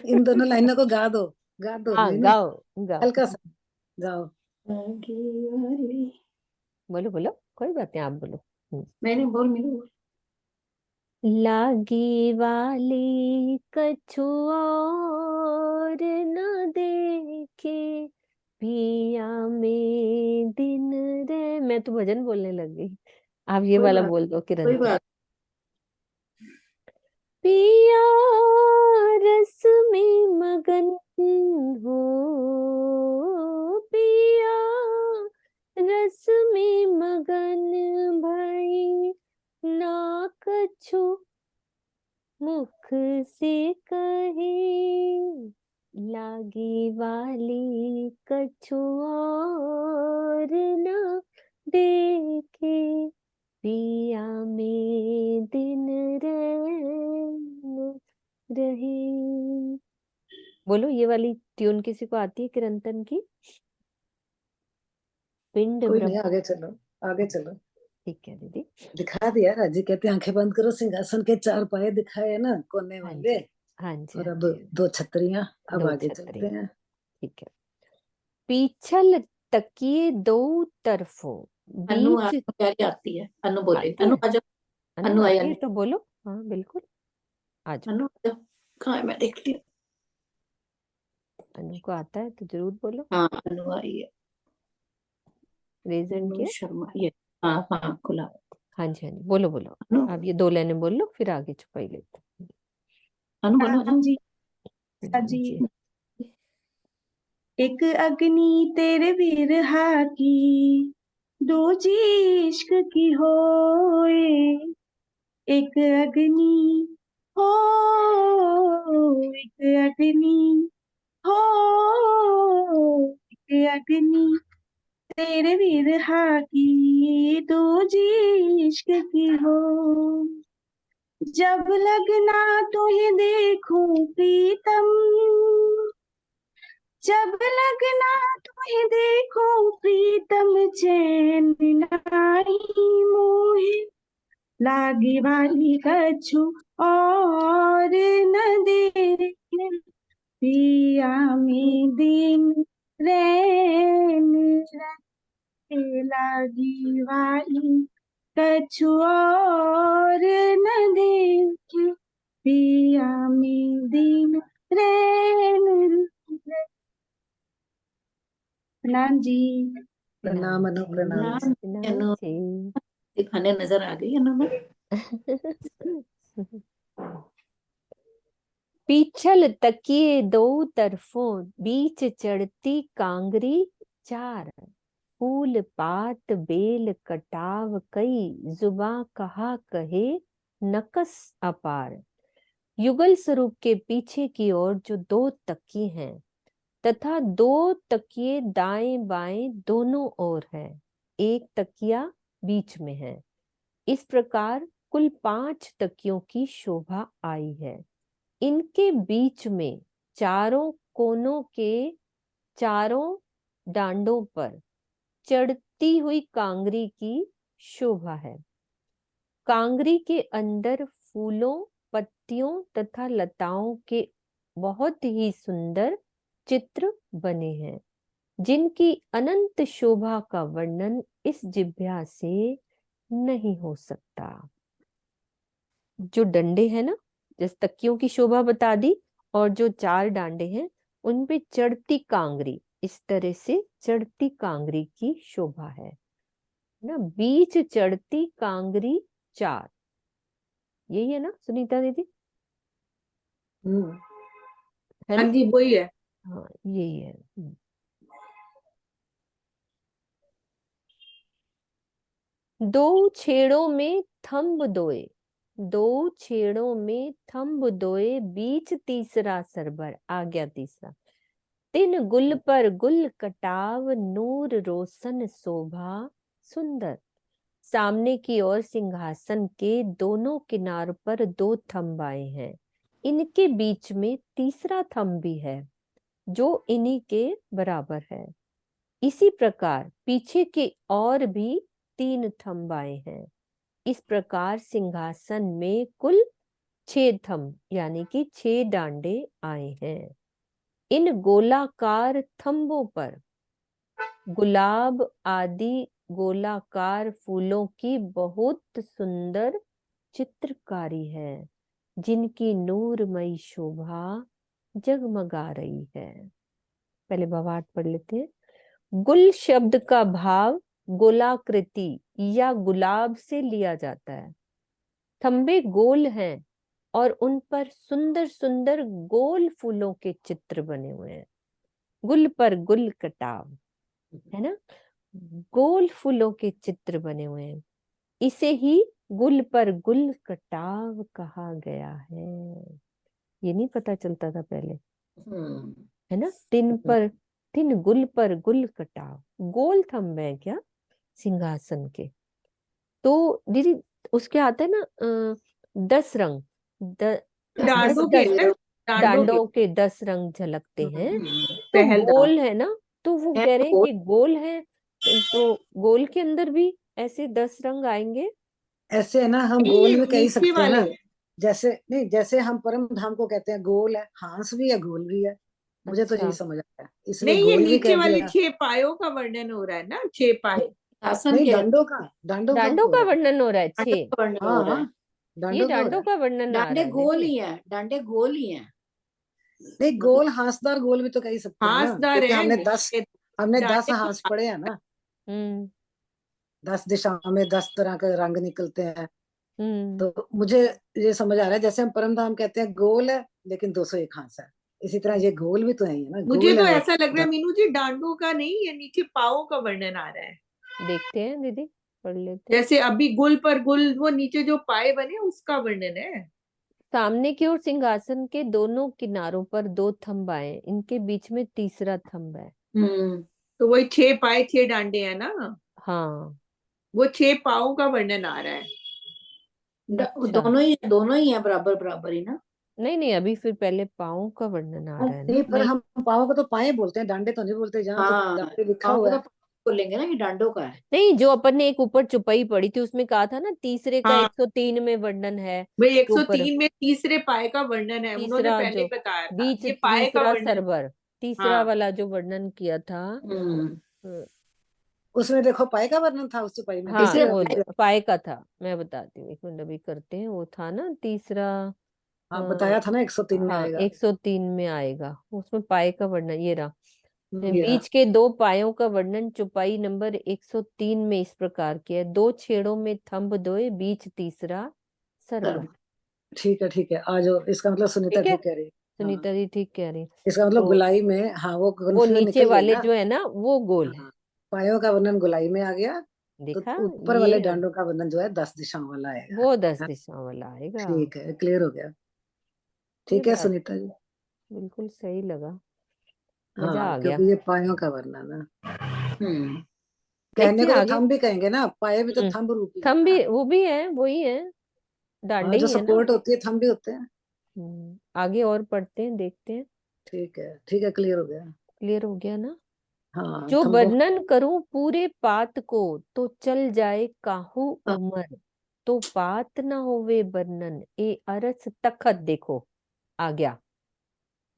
E: इन दोनों लाइनों को गा दो
B: हाँ
E: मीनू,
B: गाओ गाओ,
E: हल्का सा गाओ।
C: लागी वाली,
B: बोलो बोलो, कोई बात नहीं, आप बोलो।
C: मैंने बोल मीनू बोल।
B: लागी वाली कछु और न देखे, पिया में दिन रे। मैं तो भजन बोलने लग गई, आप ये
C: कोई
B: वाला
C: बात,
B: बोल दो
C: कोई
B: किरण।
C: बात।
B: पिया रस में मगन हो, पिया रस में मगन भई, ना कछु मुख से कहे, लागी वाली कछु और न देखे, पिया में दिन रैन रहे। बोलो, ये वाली ट्यून किसी को आती है किरंतन की? पिंड
E: कोई
B: ब्रह्म।
E: नहीं, आगे चलो आगे चलो।
B: ठीक है दीदी।
E: दिखा दिया, राजी कहते हैं आंखें बंद करो, सिंहासन के चार पाए दिखाए ना कोने
B: हाँ
E: वाले।
B: जी, हाँ जी,
E: और
B: हाँ
E: अब
B: जी।
E: दो छतरियां, अब
B: दो
E: आगे चलते
B: छतरियां,
E: हैं।
B: ठीक है। पीछल तकिए दो तरफों,
C: अनु
B: बीच।
C: प्यारी आती है, अनु बोले,
B: आती
C: अनु
B: है?
C: आ जाओ।
B: अनु
C: अनु आई,
B: आती है
C: अनु,
B: तो बोलो, हाँ बिल्कुल, आ जाओ।
C: अनु आ जाओ। कहाँ है, मैं देखती हूँ।
B: अनु को आता है तो जरूर बोलो।
C: हाँ अनु आई है,
B: रेजन
C: अनु
B: किया।
C: शर्मा, ये हाँ हाँ खुला है।
B: हाँ जी, हाँ जी, बोलो बोलो।
C: अनु,
B: आप ये 2 लाइनें बोल लो, फिर आगे छुपाई लेते
C: अनु बोलो,
H: हाँ
C: अनु।
H: जी,
B: हैं।
H: हाँ
B: हाँ
H: जी।
B: जी।
H: एक अग्नि तेरे बिरहा की, दूजी इश्क की होए। एक अग्नि हो, एक अग्नि हो, एक अग्नि तेरे बिरहा की, दूजी इश्क की हो। जब लगना तुझे देखूं प्रीतम, जब लगना तुझे देखूं प्रीतम, चैन नाई मोहे, लागी वाली कछु और न देखे, पिया में दिन रैन रहे, लागी वाली कछु और न देखे, पिया में दिन रैन रहे। प्रणाम जी।
E: प्रणाम अनु, प्रणाम।
C: प्रणाम
B: प्रणाम
C: अनु,
B: जी।
C: दिखाने नजर आ गई अनु में।
B: पीछल तकिए दो तरफों, बीच चढ़ती कांगरी चार, फूल पात बेल कटाव कई, जुबां कहा कहे नकस अपार। युगल स्वरूप के पीछे की ओर जो 2 तकिए हैं तथा 2 तकिए दाएं बाएं दोनों ओर है, एक तकिया बीच में है। इस प्रकार कुल 5 तकियों की शोभा आई है। इनके बीच में चारों कोनों के चारों डांडों पर चढ़ती हुई कांगरी की शोभा है। कांगरी के अंदर फूलों, पत्तियों तथा लताओं के बहुत ही सुंदर चित्र बने हैं, जिनकी अनंत शोभा का वर्णन इस जिह्वा से नहीं हो सकता। जो डंडे हैं ना, जिस तकियों की शोभा बता दी, और जो 4 डांडे हैं उन पे चढ़ती कांगरी, इस तरह से चढ़ती कांगरी की शोभा है ना। बीच चढ़ती कांगरी 4, यही है ना सुनीता दीदी? है
A: हाँ
B: ना?
A: जी, वही है।
B: हाँ, यही है। दो छेड़ों में थंब दोए, 2 छेड़ों में थंब दोए, बीच तीसरा सरबर, आ गया तीसरा। 3 गुल पर गुल कटाव, नूर रोशन शोभा सुंदर। सामने की ओर सिंहासन के दोनों किनारों पर 2 थंब आए हैं। इनके बीच में तीसरा थंब भी है जो इन्हीं के बराबर है। इसी प्रकार पीछे के और भी 3 थंब आए हैं। इस प्रकार सिंहासन में कुल 6 थंब यानी कि 6 डांडे आए हैं। इन गोलाकार थंबों पर गुलाब आदि गोलाकार फूलों की बहुत सुंदर चित्रकारी है, जिनकी नूरमयी शोभा जगमगा रही है। पहले भावार्थ पढ़ लेते हैं। गुल शब्द का भाव गोलाकृति या गुलाब से लिया जाता है। थंबे गोल हैं और उन पर सुंदर सुंदर गोल फूलों के चित्र बने हुए हैं। गुल पर गुल कटाव, है ना, गोल फूलों के चित्र बने हुए हैं। इसे ही गुल पर गुल कटाव कहा गया है। ये नहीं पता चलता था पहले, है ना। 3 गुल पर गुल कटाव, गोल थंब है क्या सिंहासन के। तो दीदी उसके आते हैं ना 10 रंग, 10
A: डांडों के ना, डांडों के
B: डांडों के 10 रंग झलकते हैं। तो
A: पहलदार।
B: गोल है ना, तो वो
C: है
B: कह रहे हैं
C: गोल।
B: कि गोल है, तो गोल के अंदर भी ऐसे 10 रंग आएंगे।
E: ऐसे है ना, हम
A: नहीं,
E: गोल
A: ये
E: में कह ही
A: नीचे
E: सकते हैं ना।
A: वाले।
E: जैसे नहीं, जैसे हम परम धाम को कहते हैं गोल है, हांस भी है गोल भी है। मुझे तो यही
B: अच्छा,
E: समझ आया, इसलिए
A: नहीं, ये
E: गोल भी
A: नीचे
E: कह
A: वाले
E: दिया।
A: 6 पायों का वर्णन हो रहा है ना, 6 पाए।
C: आसन
E: नहीं,
C: के
E: डांडों का
B: डांडों
E: हो
B: का
E: रहा है।
B: वर्णन हो रहा है
C: डांडे
B: 6।
C: का वर्णन हो रहा
E: हाँ,
C: है।
B: ये
E: डांडों का हो रहा
B: डांडों
E: है।
B: का वर्णन आ रहा
C: डांडे
B: है
C: गोल
B: दीदी।
C: ही है, डांडे गोल ही है।
E: नहीं,
C: मतलब
E: गोल हांसदार गोल भी तो कह ही सकते हैं ना,
A: हांसदार
E: क्योंकि
A: है
E: हमने
A: नीचे।
E: 10
A: डांडे को
E: हांस पढ़े हैं ना।
B: हम्म
E: 10 दिशाओं में 10 तरह के रंग निकलते हैं।
B: हम्म
E: तो मुझे ये समझ आ रहा है, जैसे हम परम धाम कहते हैं गोल है लेकिन 201 हांस है, इसी तरह ये गोल भी तो है ही है ना,
A: मुझे
E: गोल
A: तो
E: है और
A: ऐसा लग रहा है मीनू जी, डांडों का नहीं, ये नीचे पाओ का वर्णन आ रहा है।
B: देखते हैं दीदी, पढ़ लेते हैं।
A: जैसे अभी गुल पर गुल, वो नीचे जो पाए बने उसका वर्णन है।
B: सामने की ओर सिंहासन के दोनों किनारों पर 2 थंब आए, इनके बीच में तीसरा थंब है।
A: तो वही 6 पाए 6 डांडे हैं ना,
B: हाँ,
A: वो 6 पाओ का वर्णन आ रहा है।
B: अच्छा,
C: दोनों ही है बराबर बराबर ही ना।
B: नहीं नहीं, अभी फिर पहले पाँव का वर्णन आ रहा है
E: नहीं,
B: ना।
E: पर
C: नहीं,
E: हम पाँव को तो पाए बोलते हैं, डांडे तो नहीं बोलते, जहाँ तो
C: हाँ,
E: डांडे लिखा
C: पाँव को
E: हुआ
C: तो
E: है।
C: बोलेंगे ना, ये डांडों का है।
B: नहीं, जो अपन ने एक ऊपर चुपाई पढ़ी थी उसमें कहा था ना तीसरे का
A: हाँ,
B: 103 में वर्णन है।
A: भाई
B: तो ऊपर
A: 103 में तीसरे पाए का वर्णन है, उन्होंने
B: तीसरा
A: पहले
B: जो
A: बताया था,
B: बीच
A: ये पाए का
B: तीसरा
A: वर्णन।
B: सरबर, तीसरा
A: हाँ,
B: वाला जो वर्णन किया था।
C: हम्म
E: उसमें देखो पाए का वर्णन था, उस चौपाई में
B: हाँ,
C: तीसरे
E: तीसरे और
B: वो
C: पाए।
E: तीसरे।
B: पाए का था, मैं बताती हूँ, एक मिनट अभी करते हैं। वो था ना तीसरा,
E: हाँ,
B: हाँ
E: बताया था ना 103 में
B: हाँ,
E: आएगा।
B: 103 में आएगा, उसमें पाए का वर्णन ये रहा।
C: ये रहा।
B: बीच के 2 पायों का वर्णन चौपाई नंबर 103 में इस प्रकार किया है। 2 छेड़ों में थंब दोए, बीच तीसरा सरबर।
E: ठीक है, आ जाओ, इसका मतलब सुनीता
B: ठीक है,
E: ठीक कह रही है। हाँ,
B: सुनीता जी ठीक कह रही।
E: इसका मतलब
B: तो
E: गुलाई में, हाँ, वो
B: वो
E: कंफ्यूजन
B: नीचे
E: निकल गई
B: वाले
E: ना।
B: जो है ना वो गोल है।
E: हाँ, पायों का वर्णन गुलाई में आ गया, तो
B: देखा,
E: ऊपर वाले डांडों का वर्णन जो है 10 दिशाओं वाला आएगा।
B: वो 10
E: हाँ,
B: दिशाओं वाला आएगा।
E: ठीक है, क्लियर हो गया। ठीक है
B: बात
E: सुनीता जी।
B: बिल्कुल सही लगा, मजा
E: हाँ
B: आ गया।
E: क्योंकि ये पायों का वर्णन है। कहने
B: देखिए
E: को तो
B: आगे।
E: थंब भी कहेंगे ना, पाए भी तो
B: हम्म,
E: थंब रूपी है
B: थंब
E: ना।
B: भी, वो भी है, वही है,
E: हाँ
B: डांडे
E: जो
B: ही है ना।
E: सपोर्ट होती है थंब भी होते हैं।
B: आगे और पढ़ते हैं, देखते हैं।
E: ठीक है क्लियर हो गया।
B: क्लियर हो गया ना।
E: हाँ
B: जो
E: थंबो।
B: वर्णन करूं पूरे पात को, तो चल जाए काहू उमर, तो पात न होवे वर्णन, ए अरस तखत। देखो आ गया,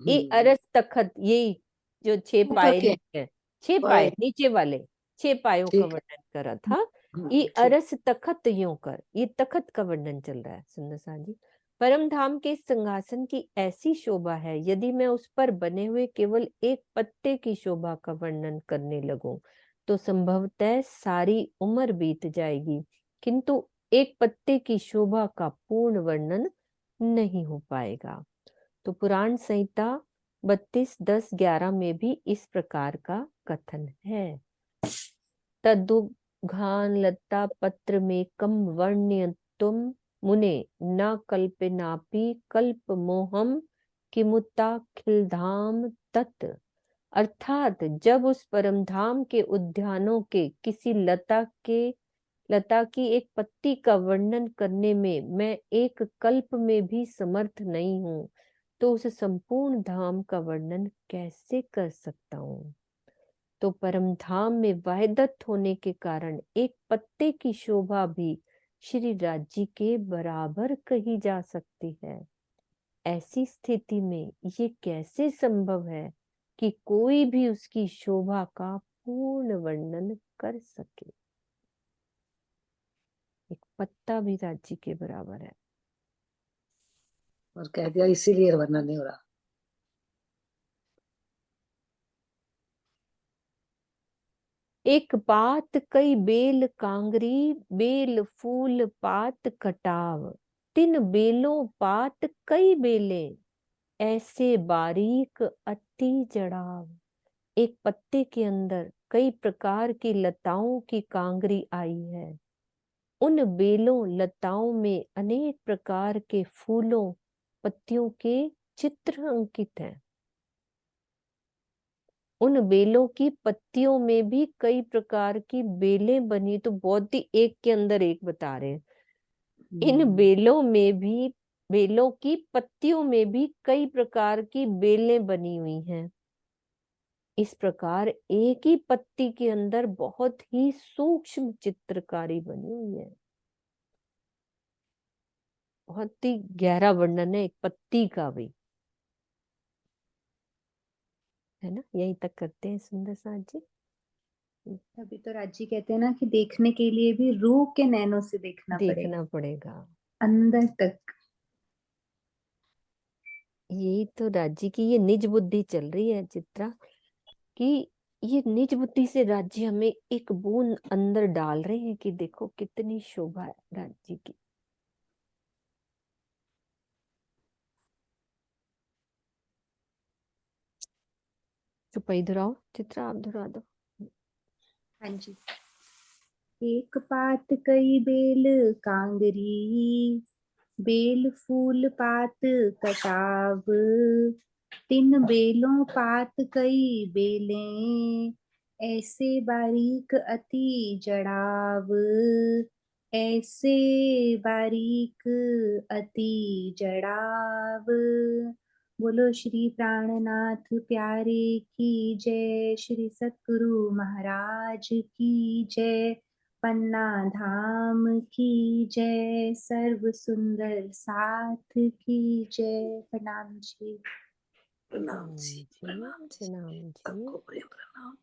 B: ए अरस तखत, यही जो 6
C: का
B: पाए
C: क्या
B: नीचे, 6 पाए
C: पाए?
B: नीचे वाले 6 पायों का
E: ठीक है।
B: वर्णन करा था। ये
E: ठीक।
B: अरस तखत यूं कर, ये तखत का वर्णन चल रहा है सुंदर सा जी। परम धाम के सिंहासन की ऐसी शोभा है, यदि मैं उस पर बने हुए केवल एक पत्ते की शोभा का वर्णन करने लगूं तो संभवतः सारी उम्र बीत जाएगी, किंतु एक पत्ते की शोभा का पूर्ण वर्णन नहीं हो पाएगा। तो पुराण संहिता 32:10-11 में भी इस प्रकार का कथन है। तदुघान लता पत्र में कम वर्ण्य तुम मुने, न कल्पनापि कल्प मोहम किमुता खिलधाम तत्। अर्थात जब उस परम धाम के उद्यानों के किसी लता की एक पत्ती का वर्णन करने में मैं एक कल्प में भी समर्थ नहीं हूं, तो उस संपूर्ण धाम का वर्णन कैसे कर सकता हूँ। तो परम धाम में वहदत होने के कारण एक पत्ते की शोभा भी श्री राज्य के बराबर कही जा सकती है। ऐसी स्थिति में ये कैसे संभव है कि कोई भी उसकी शोभा का पूर्ण वर्णन कर सके। एक पत्ता भी राज्य के बराबर है।
E: और कह दिया इसीलिए वर्णन नहीं हो रहा।
B: एक पात कई बेल कांगरी, बेल फूल पात कटाव, तिन बेलों पात कई बेले, ऐसे बारीक अति जड़ाव। एक पत्ते के अंदर कई प्रकार की लताओं की कांगरी आई है, उन बेलों लताओं में अनेक प्रकार के फूलों पत्तियों के चित्र अंकित हैं। उन बेलों की पत्तियों में भी कई प्रकार की बेलें बनी, तो बहुत ही एक के अंदर एक बता रहे हैं। इन बेलों की पत्तियों में भी कई प्रकार की बेलें बनी हुई हैं। इस प्रकार एक ही पत्ती के अंदर बहुत ही सूक्ष्म चित्रकारी बनी हुई है। बहुत ही गहरा वर्णन है एक पत्ती का भी, है ना। यहीं तक करते हैं सुंदर साथ जी।
G: तभी तो राजी कहते हैं ना कि देखने के लिए भी रूह के नैनों से देखना
B: देखना पड़ेगा
G: अंदर तक।
B: यही तो राज्य की ये निज बुद्धि चल रही है चित्रा, कि ये निज बुद्धि से राज्य हमें एक बूंद अंदर डाल रहे हैं कि देखो कितनी शोभा है राज्य की। चुपाई दोहराओ चित्रा, आप दोहरा दो।
G: हाँ जी। एक पात कई बेल कांगरी, बेल फूल पात कटाव, तिन बेलों पात कई बेलें, ऐसे बारीक अति जड़ाव, ऐसे बारीक अति जड़ाव। बोलो श्री प्राणनाथ प्यारे की जय, श्री सतगुरु महाराज की जय, पन्ना धाम की जय, सर्व सुंदर साथ की जय। प्रणाम जी।
E: प्रणाम जी, प्रणाम जी,
B: प्रणाम जी।
E: सबको प्रेम प्रणाम।